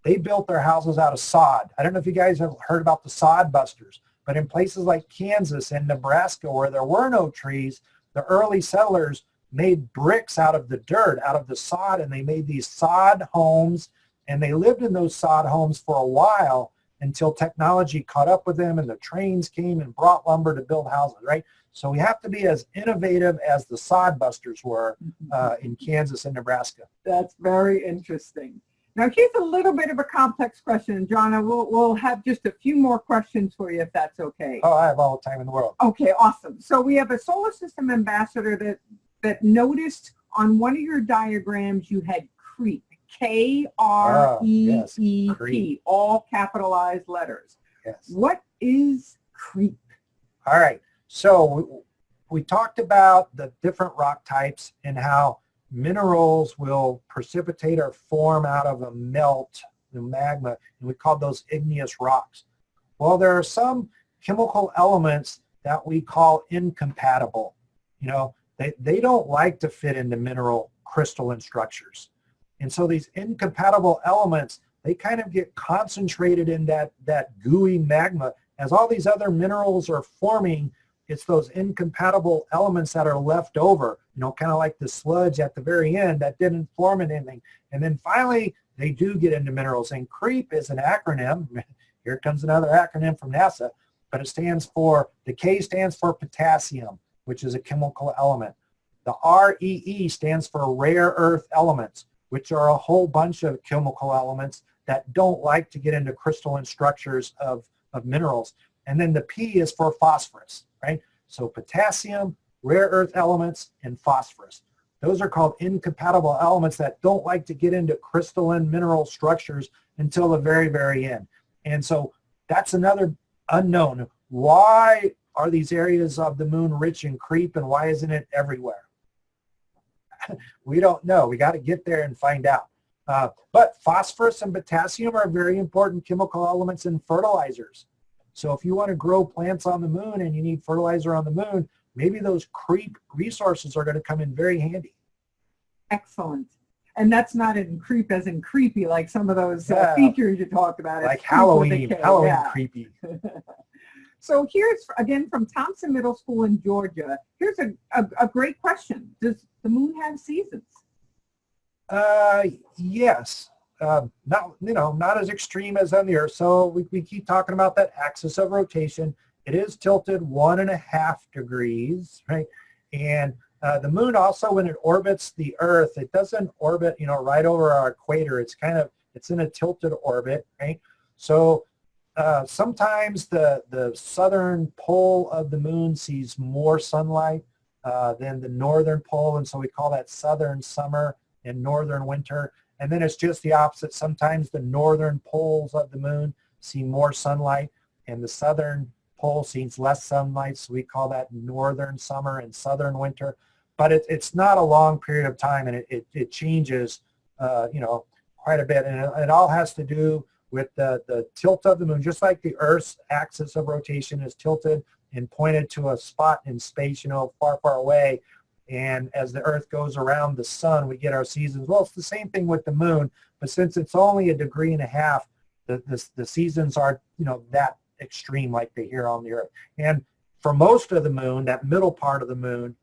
they built their houses out of sod. I don't know if you guys have heard about the sod busters, but in places like Kansas and Nebraska where there were no trees, the early settlers made bricks out of the dirt, out of the sod, and they made these sod homes, and they lived in those sod homes for a while until technology caught up with them and the trains came and brought lumber to build houses, right? So we have to be as innovative as the sod busters were in Kansas and Nebraska. That's very interesting. Now, here's a little bit of a complex question, John. We'll have just a few more questions for you, if that's okay. Oh, I have all the time in the world. Okay, awesome. So we have a solar system ambassador that noticed on one of your diagrams you had CREEP, K-R-E-E-P, creep. all capitalized letters. Yes. What is CREEP? All right. So we talked about the different rock types and how minerals will precipitate or form out of a melt, the magma, and we call those igneous rocks. Well, there are some chemical elements that we call incompatible. They don't like to fit into mineral crystalline structures. And so these incompatible elements, they kind of get concentrated in that gooey magma. As all these other minerals are forming, it's those incompatible elements that are left over, kind of like the sludge at the very end that didn't form anything. And then finally, they do get into minerals. And CREEP is an acronym. Here comes another acronym from NASA, but the K stands for potassium, which is a chemical element. The REE stands for rare earth elements, which are a whole bunch of chemical elements that don't like to get into crystalline structures of minerals. And then the P is for phosphorus, right? So potassium, rare earth elements, and phosphorus. Those are called incompatible elements that don't like to get into crystalline mineral structures until the very, very end. And so that's another unknown. Why are these areas of the moon rich in CREEP, and why isn't it everywhere? We don't know. We got to get there and find out. But phosphorus and potassium are very important chemical elements in fertilizers. So if you want to grow plants on the moon and you need fertilizer on the moon, maybe those creep resources are going to come in very handy. Excellent. And that's not in creep as in creepy, like some of those features you talked about. Like it's Halloween creepy. So here's, again, from Thompson Middle School in Georgia. Here's a great question. Does the moon have seasons? Yes. Not as extreme as on the Earth. So we keep talking about that axis of rotation. It is tilted 1.5 degrees, right? And the moon also, when it orbits the Earth, it doesn't orbit, right over our equator. It's in a tilted orbit, right? So sometimes the southern pole of the moon sees more sunlight than the northern pole, and so we call that southern summer and northern winter. And then it's just the opposite. Sometimes the northern poles of the moon see more sunlight and the southern pole sees less sunlight, so we call that northern summer and southern winter. But it's not a long period of time, and it changes quite a bit, and it all has to do with the tilt of the moon. Just like the Earth's axis of rotation is tilted and pointed to a spot in space, far, far away. And as the Earth goes around the sun, we get our seasons. Well, it's the same thing with the moon, but since it's only 1.5 degrees, the seasons are, that extreme like they here on the Earth. And for most of the moon, that middle part of the moon,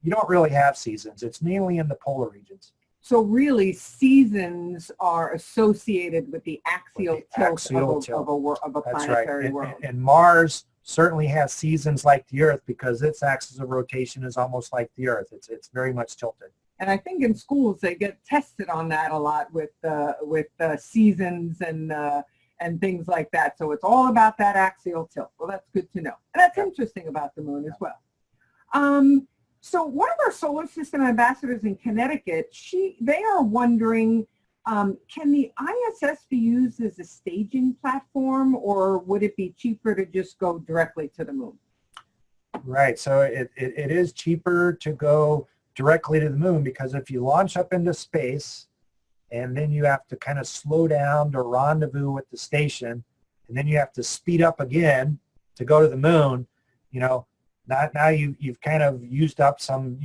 you don't really have seasons. It's mainly in the polar regions. So really, seasons are associated with the axial tilt of a planetary world. And Mars certainly has seasons like the Earth because its axis of rotation is almost like the Earth. It's very much tilted. And I think in schools they get tested on that a lot with seasons and things like that. So it's all about that axial tilt. Well, that's good to know. And that's interesting about the moon as well. So one of our solar system ambassadors in Connecticut, they are wondering, can the ISS be used as a staging platform, or would it be cheaper to just go directly to the moon? Right. So it is cheaper to go directly to the moon, because if you launch up into space and then you have to kind of slow down to rendezvous with the station, and then you have to speed up again to go to the moon, now you've kind of used up some,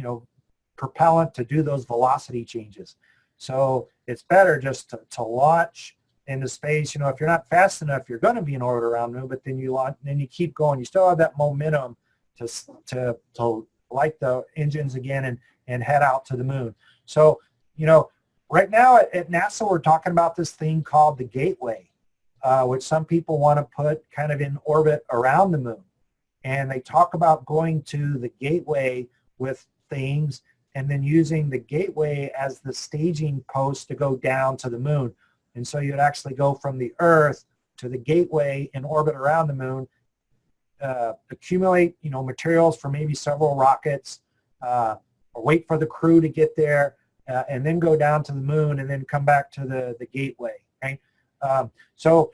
propellant to do those velocity changes. So it's better just to launch into space. If you're not fast enough, you're going to be in orbit around the moon, but then you launch, then you keep going. You still have that momentum to light the engines again and head out to the moon. So, right now at NASA, we're talking about this thing called the Gateway, which some people want to put kind of in orbit around the moon. And they talk about going to the Gateway with things and then using the Gateway as the staging post to go down to the moon. And so you'd actually go from the Earth to the Gateway in orbit around the moon, accumulate, materials for maybe several rockets, or wait for the crew to get there, and then go down to the moon and then come back to the Gateway, right? So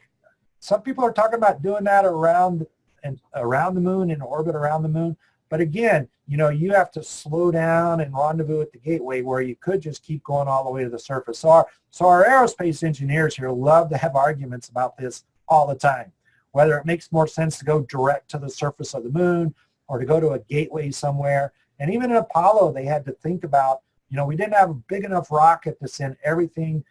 some people are talking about doing that around the moon, in orbit around the moon. But again, you have to slow down and rendezvous at the Gateway, where you could just keep going all the way to the surface. So our aerospace engineers here love to have arguments about this all the time, whether it makes more sense to go direct to the surface of the moon or to go to a Gateway somewhere. And even in Apollo, they had to think about, we didn't have a big enough rocket to send everything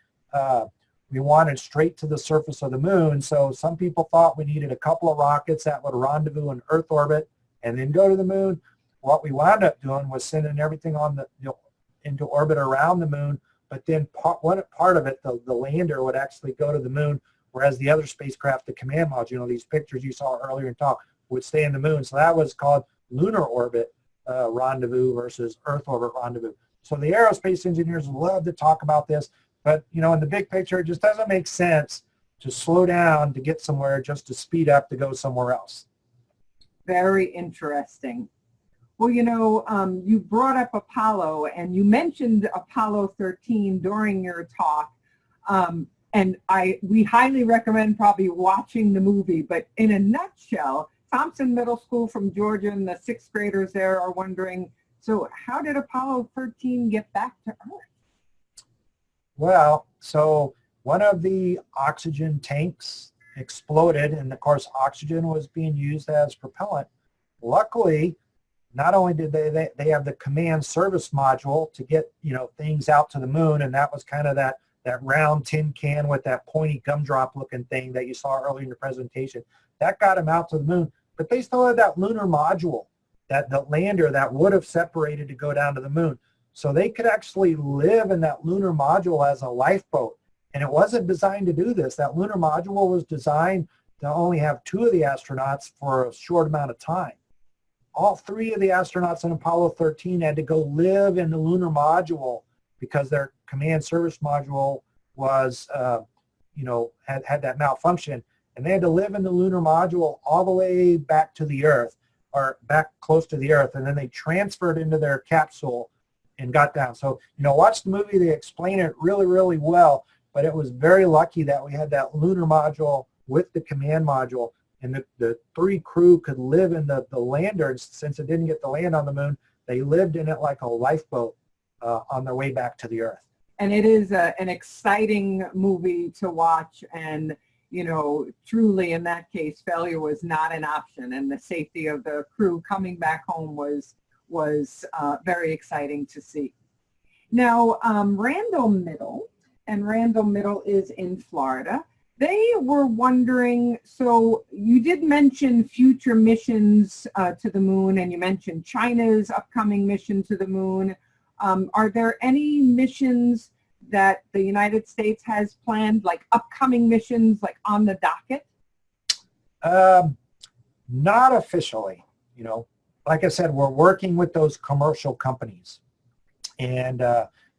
we wanted straight to the surface of the moon. So some people thought we needed a couple of rockets that would rendezvous in Earth orbit and then go to the moon. What we wound up doing was sending everything on into orbit around the moon, but then one part of it, the lander, would actually go to the moon, whereas the other spacecraft, the command module, these pictures you saw earlier in talk, would stay in the moon. So that was called lunar orbit rendezvous versus Earth orbit rendezvous. So the aerospace engineers love to talk about this. But, in the big picture, it just doesn't make sense to slow down to get somewhere just to speed up to go somewhere else. Very interesting. Well, you brought up Apollo, and you mentioned Apollo 13 during your talk. And we highly recommend probably watching the movie. But in a nutshell, Thompson Middle School from Georgia and the 6th graders there are wondering, so how did Apollo 13 get back to Earth? Well, so one of the oxygen tanks exploded, and of course oxygen was being used as propellant. Luckily, not only did they have the command service module to get, things out to the moon, and that was kind of that round tin can with that pointy gumdrop looking thing that you saw earlier in the presentation. That got them out to the moon, but they still had that lunar module, that the lander that would have separated to go down to the moon. So they could actually live in that lunar module as a lifeboat. And it wasn't designed to do this. That lunar module was designed to only have 2 of the astronauts for a short amount of time. All 3 of the astronauts in Apollo 13 had to go live in the lunar module because their command service module was, had that malfunction. And they had to live in the lunar module all the way back to the Earth, or back close to the Earth. And then they transferred into their capsule and got down. So, watch the movie. They explain it really, really well. But it was very lucky that we had that lunar module with the command module. And the 3 crew could live in the lander. And since it didn't get to land on the moon, they lived in it like a lifeboat on their way back to the Earth. And it is an exciting movie to watch. And, truly in that case, failure was not an option. And the safety of the crew coming back home was very exciting to see. Now, Randall Middle, and Randall Middle is in Florida. They were wondering, so you did mention future missions to the moon, and you mentioned China's upcoming mission to the moon. Are there any missions that the United States has planned, like upcoming missions, like on the docket? Not officially. Like I said, we're working with those commercial companies, and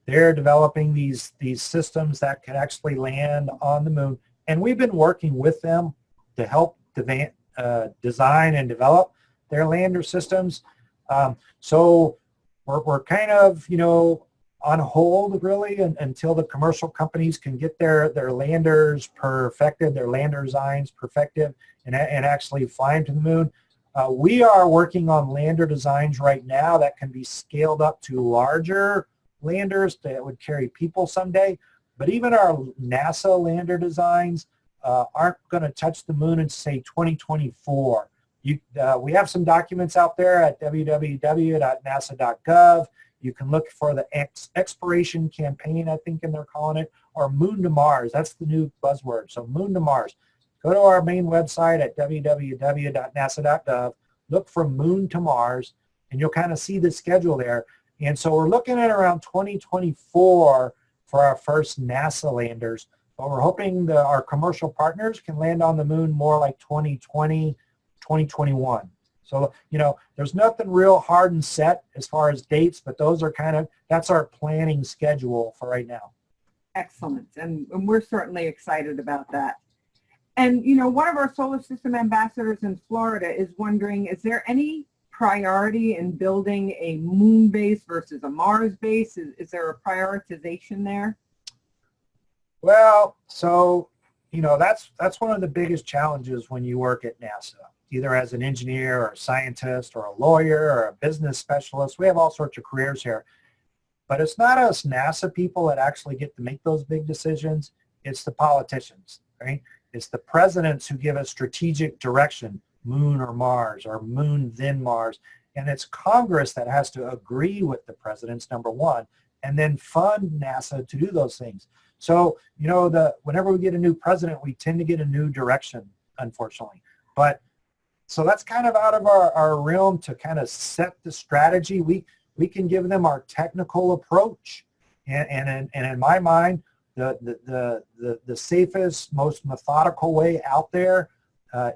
they're developing these systems that can actually land on the moon. And we've been working with them to help design and develop their lander systems. So we're kind of, on hold really until the commercial companies can get their landers perfected, their lander designs perfected, and actually fly them to the moon. We are working on lander designs right now that can be scaled up to larger landers that would carry people someday. But even our NASA lander designs aren't going to touch the moon in, say, 2024. We have some documents out there at www.nasa.gov. You can look for the exploration campaign, I think, and they're calling it, or Moon to Mars. That's the new buzzword. So Moon to Mars. Go to our main website at www.nasa.gov. Look for Moon to Mars, and you'll kind of see the schedule there. And so we're looking at around 2024 for our first NASA landers. But we're hoping that our commercial partners can land on the moon more like 2020, 2021. So, there's nothing real hard and set as far as dates, but that's our planning schedule for right now. Excellent. And we're certainly excited about that. And, one of our solar system ambassadors in Florida is wondering, is there any priority in building a moon base versus a Mars base? Is there a prioritization there? Well, so, that's one of the biggest challenges when you work at NASA, either as an engineer or a scientist or a lawyer or a business specialist. We have all sorts of careers here. But it's not us NASA people that actually get to make those big decisions. It's the politicians, right? It's the presidents who give us strategic direction, moon or Mars, or moon then Mars. And it's Congress that has to agree with the presidents, number one, and then fund NASA to do those things. So, whenever we get a new president, we tend to get a new direction, unfortunately. But so that's kind of out of our realm to kind of set the strategy. We can give them our technical approach. And in my mind, the safest, most methodical way out there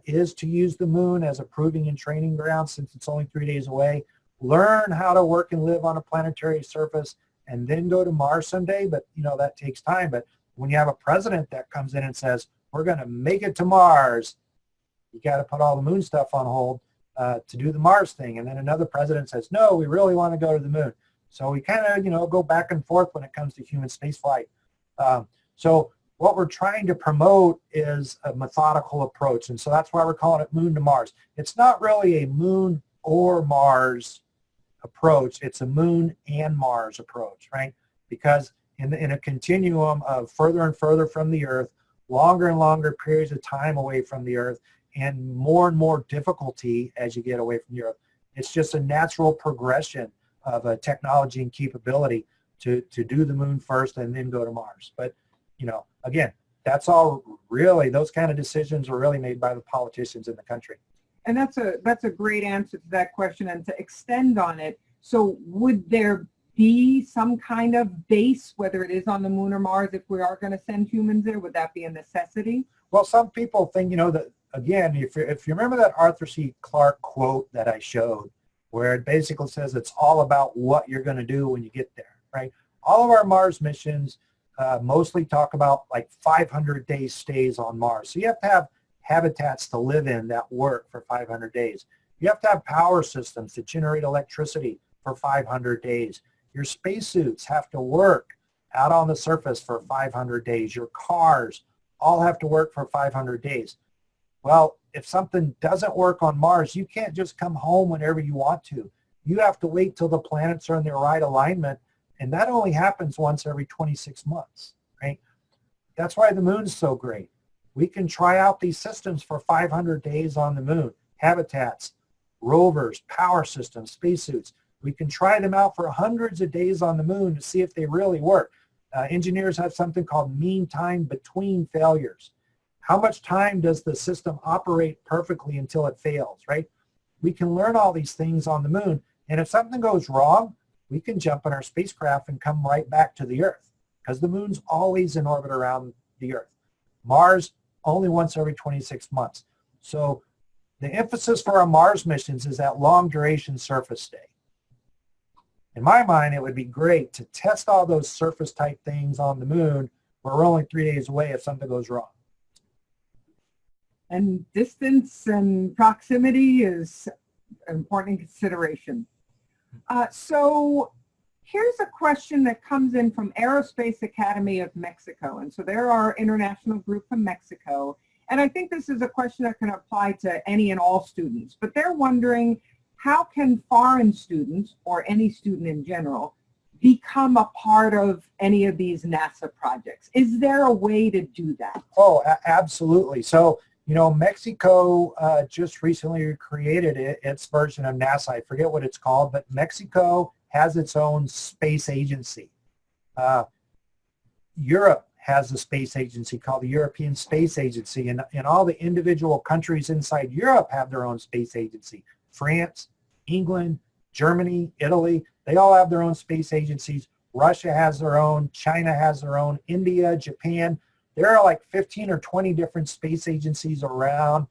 is to use the moon as a proving and training ground, since it's only 3 days away. Learn how to work and live on a planetary surface, and then go to Mars someday. But that takes time. But when you have a president that comes in and says, we're going to make it to Mars, you got to put all the moon stuff on hold to do the Mars thing. And then another president says, no, we really want to go to the moon. So we kind of go back and forth when it comes to human space flight. So what we're trying to promote is a methodical approach. And so that's why we're calling it Moon to Mars. It's not really a moon or Mars approach. It's a moon and Mars approach, right? Because in a continuum of further and further from the Earth, longer and longer periods of time away from the Earth, and more difficulty as you get away from the Earth. It's just a natural progression of a technology and capability to do the moon first and then go to Mars. But, you know, again, that's all really, those kind of decisions are really made by the politicians in the country. And that's a great answer to that question. And to extend on it, so would there be some kind of base, whether it is on the moon or Mars, if we are going to send humans there? Would that be a necessity? Well, some people think, you know, that, again, if you remember that Arthur C. Clarke quote that I showed, where it basically says it's all about what you're going to do when you get there, right? All of our Mars missions mostly talk about like 500-day stays on Mars. So you have to have habitats to live in that work for 500 days. You have to have power systems to generate electricity for 500 days. Your spacesuits have to work out on the surface for 500 days. Your cars all have to work for 500 days. Well, if something doesn't work on Mars, you can't just come home whenever you want to. You have to wait till the planets are in their right alignment, and that only happens once every 26 months, right? That's why the moon's so great. We can try out these systems for 500 days on the moon, habitats, rovers, power systems, spacesuits. We can try them out for hundreds of days on the moon to see if they really work. Engineers have something called mean time between failures. How much time does the system operate perfectly until it fails, right? We can learn all these things on the moon, and if something goes wrong, we can jump in our spacecraft and come right back to the Earth, because the moon's always in orbit around the Earth. Mars, only once every 26 months. So the emphasis for our Mars missions is that long duration surface stay. In my mind, it would be great to test all those surface type things on the moon where we're only 3 days away if something goes wrong. And distance and proximity is an important consideration. So here's a question that comes in from Aerospace Academy of Mexico. And so they're our international group from Mexico. And I think this is a question that can apply to any and all students. But they're wondering, how can foreign students, or any student in general, become a part of any of these NASA projects? Is there a way to do that? Oh, absolutely. So, you know, Mexico just recently created its version of NASA. I forget what it's called, but Mexico has its own space agency. Europe has a space agency called the European Space Agency, and all the individual countries inside Europe have their own space agency. France, England, Germany, Italy, they all have their own space agencies. Russia has their own, China has their own, India, Japan. There are like 15 or 20 different space agencies around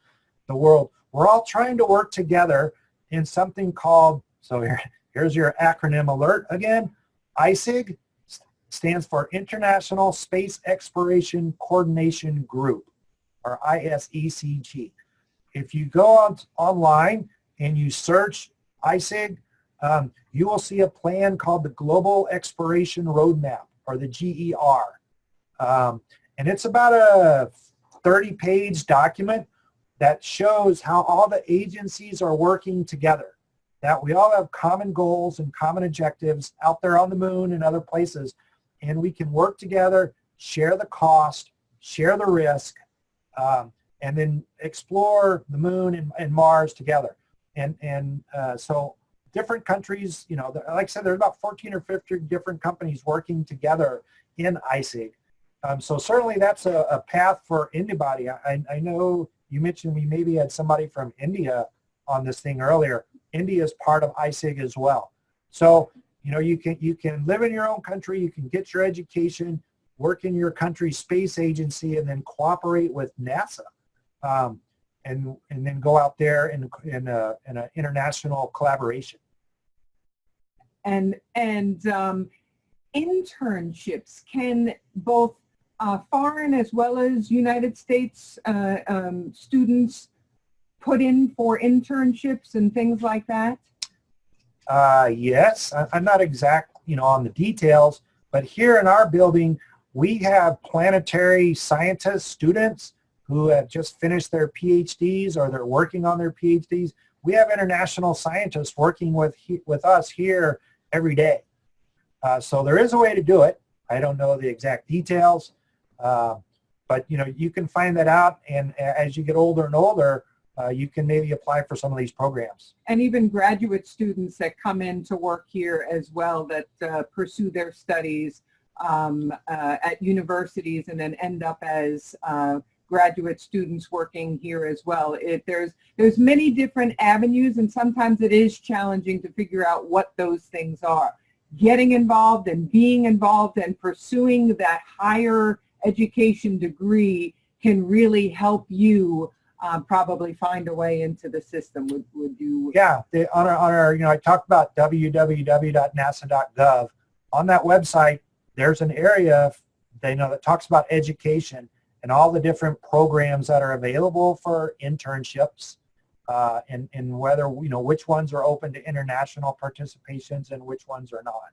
the world. We're all trying to work together in something called, so here's your acronym alert again, ISEG stands for International Space Exploration Coordination Group, or ISECG. If you go online and you search ISEG, you will see a plan called the Global Exploration Roadmap, or the GER. And it's about a 30-page document that shows how all the agencies are working together, that we all have common goals and common objectives out there on the moon and other places, and we can work together, share the cost, share the risk, and then explore the moon and Mars together. And so different countries, you know, like I said, there's about 14 or 15 different companies working together in ISEG. So certainly that's a path for anybody. I know you mentioned we maybe had somebody from India on this thing earlier. India is part of ISEG as well. So, you know, you can live in your own country, you can get your education, work in your country's space agency, and then cooperate with NASA, and then go out there in an international collaboration. And internships, can both foreign as well as United States students put in for internships and things like that? Yes, I'm not exact, on the details, but here in our building, we have planetary scientist students who have just finished their PhDs or they're working on their PhDs. We have international scientists working with us here every day. So there is a way to do it. I don't know the exact details, but you can find that out, and as you get older and older, you can maybe apply for some of these programs. And even graduate students that come in to work here as well, that pursue their studies at universities and then end up as graduate students working here as well. There's many different avenues, and sometimes it is challenging to figure out what those things are. Getting involved and being involved and pursuing that higher education degree can really help you probably find a way into the system. Would you? Yeah, on our I talked about www.nasa.gov. On that website, there's an area that talks about education and all the different programs that are available for internships, and whether which ones are open to international participations and which ones are not.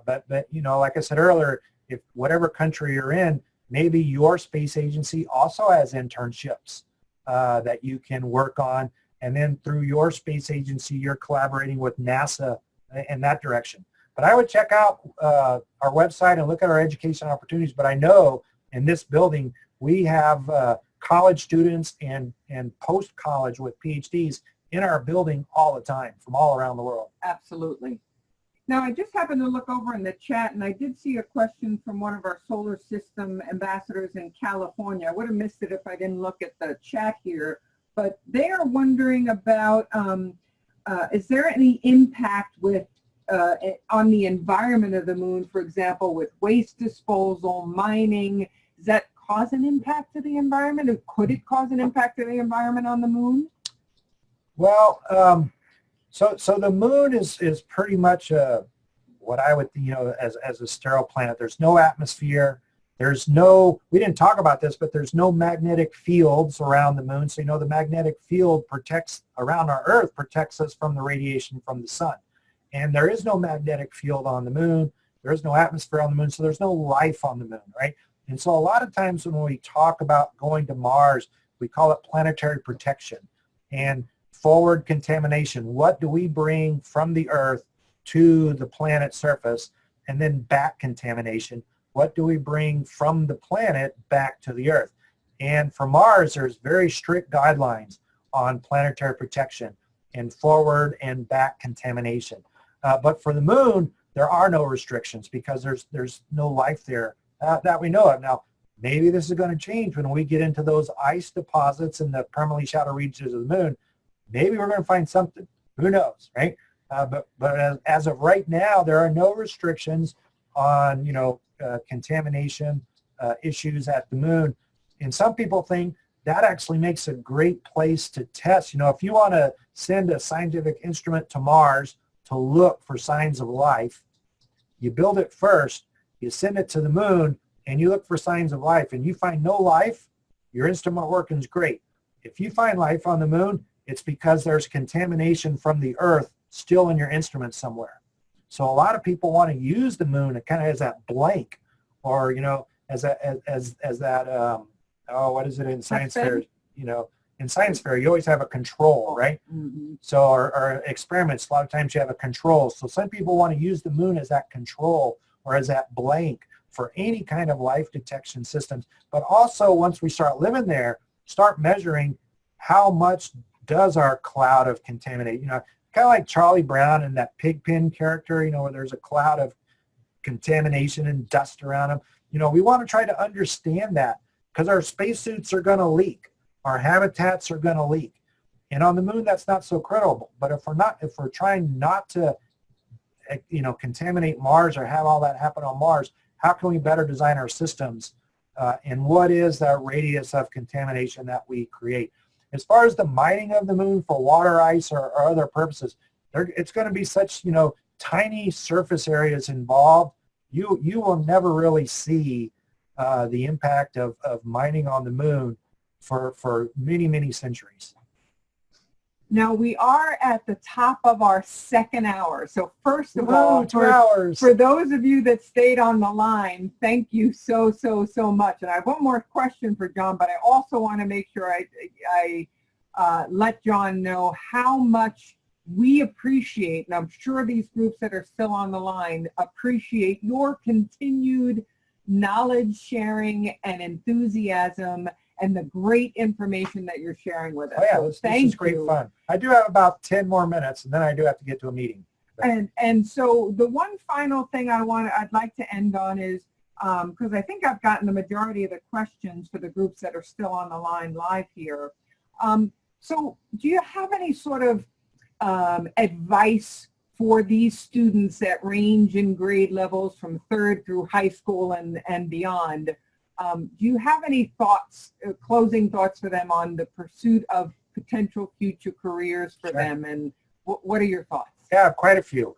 But like I said earlier, if whatever country you're in, maybe your space agency also has internships that you can work on, and then through your space agency, you're collaborating with NASA in that direction. But I would check out our website and look at our education opportunities. But I know in this building, we have college students and post-college with PhDs in our building all the time from all around the world. Absolutely. Now, I just happened to look over in the chat, and I did see a question from one of our solar system ambassadors in California. I would have missed it if I didn't look at the chat here, but they are wondering about, is there any impact with on the environment of the moon, for example, with waste disposal, mining? Does that cause an impact to the environment, or could it cause an impact to the environment on the moon? Well, so the moon is pretty much what I would as a sterile planet. There's no atmosphere. There's no, we didn't talk about this, but there's no magnetic fields around the moon. So the magnetic field around our Earth protects us from the radiation from the sun. And there is no magnetic field on the moon. There is no atmosphere on the moon, so there's no life on the moon, right? And so a lot of times when we talk about going to Mars, we call it planetary protection and forward contamination. What do we bring from the Earth to the planet's surface? And then back contamination. What do we bring from the planet back to the Earth? And for Mars, there's very strict guidelines on planetary protection and forward and back contamination. But for the moon, there are no restrictions because there's no life there that we know of. Now, maybe this is going to change when we get into those ice deposits in the permanently shallow regions of the moon. Maybe we're going to find something. Who knows, right? But as of right now, there are no restrictions on contamination issues at the moon. And some people think that actually makes a great place to test. If you want to send a scientific instrument to Mars to look for signs of life, you build it first, you send it to the moon, and you look for signs of life, and you find no life, your instrument working is great. If you find life on the moon, it's because there's contamination from the Earth still in your instrument somewhere. So a lot of people want to use the moon kind of as that blank, or as that what is it in science fair? In science fair, you always have a control, right? Mm-hmm. So our experiments, a lot of times you have a control. So some people want to use the moon as that control or as that blank for any kind of life detection systems. But also, once we start living there, start measuring how much does our cloud of contaminate, kind of like Charlie Brown and that Pigpen character, where there's a cloud of contamination and dust around him. We want to try to understand that because our spacesuits are going to leak. Our habitats are going to leak. And on the moon, that's not so critical. But if we're trying not to, contaminate Mars or have all that happen on Mars, how can we better design our systems? And what is that radius of contamination that we create? As far as the mining of the moon for water ice or other purposes, it's going to be such, tiny surface areas involved. You will never really see the impact of mining on the moon for many, many centuries. Now, we are at the top of our second hour. So first of all, 2 hours. For those of you that stayed on the line, thank you so much. And I have one more question for John, but I also want to make sure I let John know how much we appreciate, and I'm sure these groups that are still on the line appreciate your continued knowledge sharing and enthusiasm and the great information that you're sharing with us. Oh yeah, So this thank is great you. fun. I do have about 10 more minutes, and then I do have to get to a meeting. And so the one final thing I'd like to end on is, because I think I've gotten the majority of the questions for the groups that are still on the line live here. So do you have any sort of advice for these students that range in grade levels from 3rd through high school and beyond? Do you have any thoughts, closing thoughts for them on the pursuit of potential future careers for them, and what are your thoughts? Yeah, quite a few.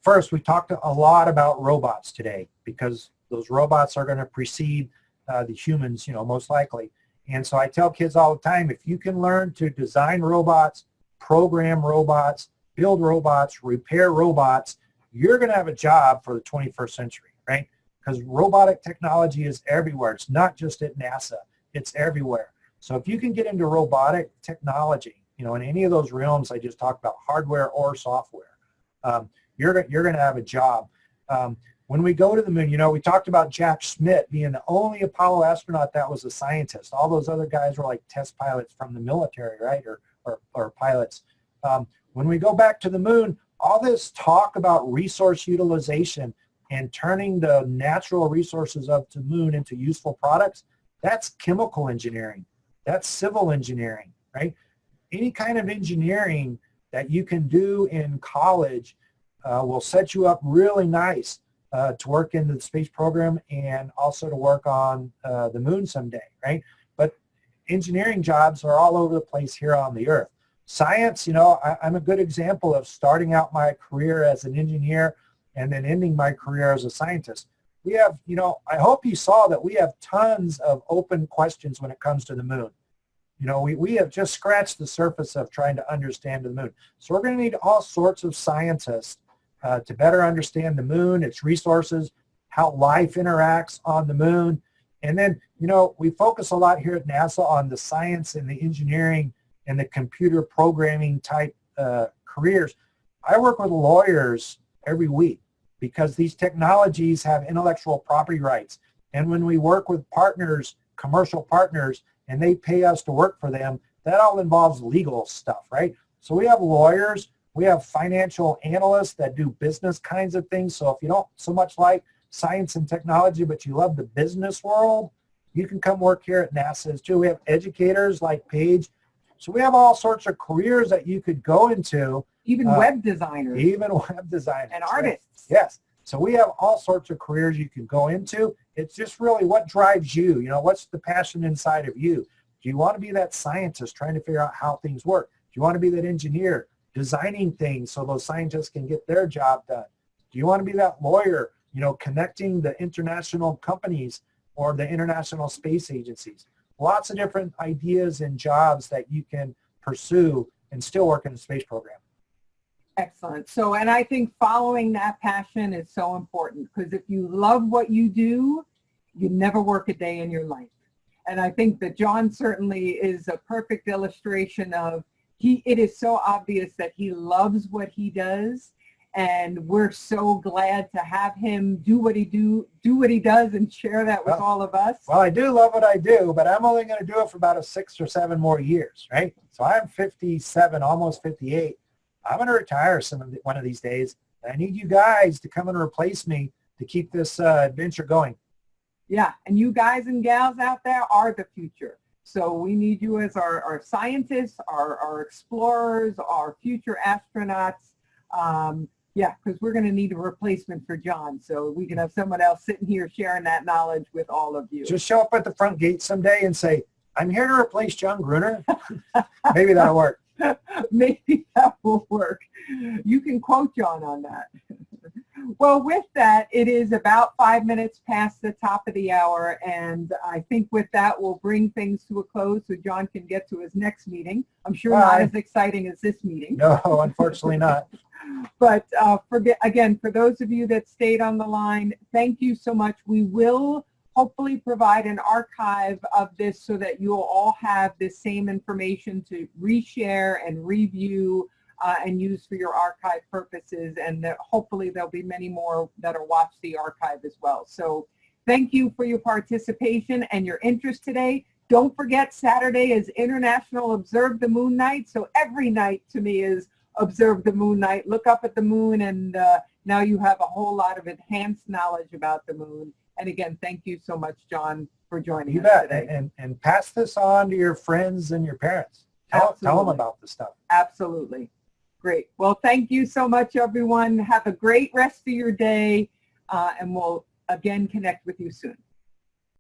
First, we talked a lot about robots today because those robots are going to precede the humans, most likely. And so I tell kids all the time, if you can learn to design robots, program robots, build robots, repair robots, you're going to have a job for the 21st century, right? Because robotic technology is everywhere. It's not just at NASA. It's everywhere. So if you can get into robotic technology, in any of those realms I just talked about, hardware or software, you're going to have a job. When we go to the moon, we talked about Jack Schmitt being the only Apollo astronaut that was a scientist. All those other guys were like test pilots from the military, right, or pilots. When we go back to the moon, all this talk about resource utilization and turning the natural resources of the moon into useful products, that's chemical engineering. That's civil engineering, right? Any kind of engineering that you can do in college will set you up really nice to work in the space program and also to work on the moon someday, right? But engineering jobs are all over the place here on the Earth. Science, I'm a good example of starting out my career as an engineer and then ending my career as a scientist. We have, I hope you saw that we have tons of open questions when it comes to the moon. We have just scratched the surface of trying to understand the moon. So we're going to need all sorts of scientists to better understand the moon, its resources, how life interacts on the moon. And then, we focus a lot here at NASA on the science and the engineering and the computer programming type careers. I work with lawyers every week because these technologies have intellectual property rights. And when we work with partners, commercial partners, and they pay us to work for them, that all involves legal stuff, right? So we have lawyers, we have financial analysts that do business kinds of things. So if you don't so much like science and technology, but you love the business world, you can come work here at NASA too. We have educators like Paige. So we have all sorts of careers that you could go into. Even web designers. Even web designers. And artists. Right? Yes. So we have all sorts of careers you can go into. It's just really what drives you. What's the passion inside of you? Do you want to be that scientist trying to figure out how things work? Do you want to be that engineer designing things so those scientists can get their job done? Do you want to be that lawyer, connecting the international companies or the international space agencies? Lots of different ideas and jobs that you can pursue and still work in the space program. Excellent. So, and I think following that passion is so important, because if you love what you do, you never work a day in your life. And I think that John certainly is a perfect illustration of it is so obvious that he loves what he does, and we're so glad to have him do what he does and share that with all of us. Well, I do love what I do, but I'm only going to do it for about 6 or 7 more years, right? So I'm 57, almost 58. I'm going to retire one of these days. I need you guys to come and replace me to keep this adventure going. Yeah, and you guys and gals out there are the future. So we need you as our scientists, our explorers, our future astronauts. Yeah, because we're going to need a replacement for John. So we can have someone else sitting here sharing that knowledge with all of you. Just show up at the front gate someday and say, I'm here to replace John Gruener. Maybe that'll work. Maybe that will work. You can quote John on that. Well, with that, it is about 5 minutes past the top of the hour, and I think with that, we'll bring things to a close so John can get to his next meeting. I'm sure not as exciting as this meeting. No, unfortunately not. But again, for those of you that stayed on the line, thank you so much. We will hopefully provide an archive of this so that you'll all have the same information to reshare and review and use for your archive purposes. And hopefully there'll be many more that'll watch the archive as well. So thank you for your participation and your interest today. Don't forget, Saturday is International Observe the Moon Night. So every night to me is Observe the Moon Night. Look up at the moon, and now you have a whole lot of enhanced knowledge about the moon. And again, thank you so much, John, for joining us today. And pass this on to your friends and your parents. Tell them about the stuff. Absolutely. Great. Well, thank you so much, everyone. Have a great rest of your day, and we'll again connect with you soon.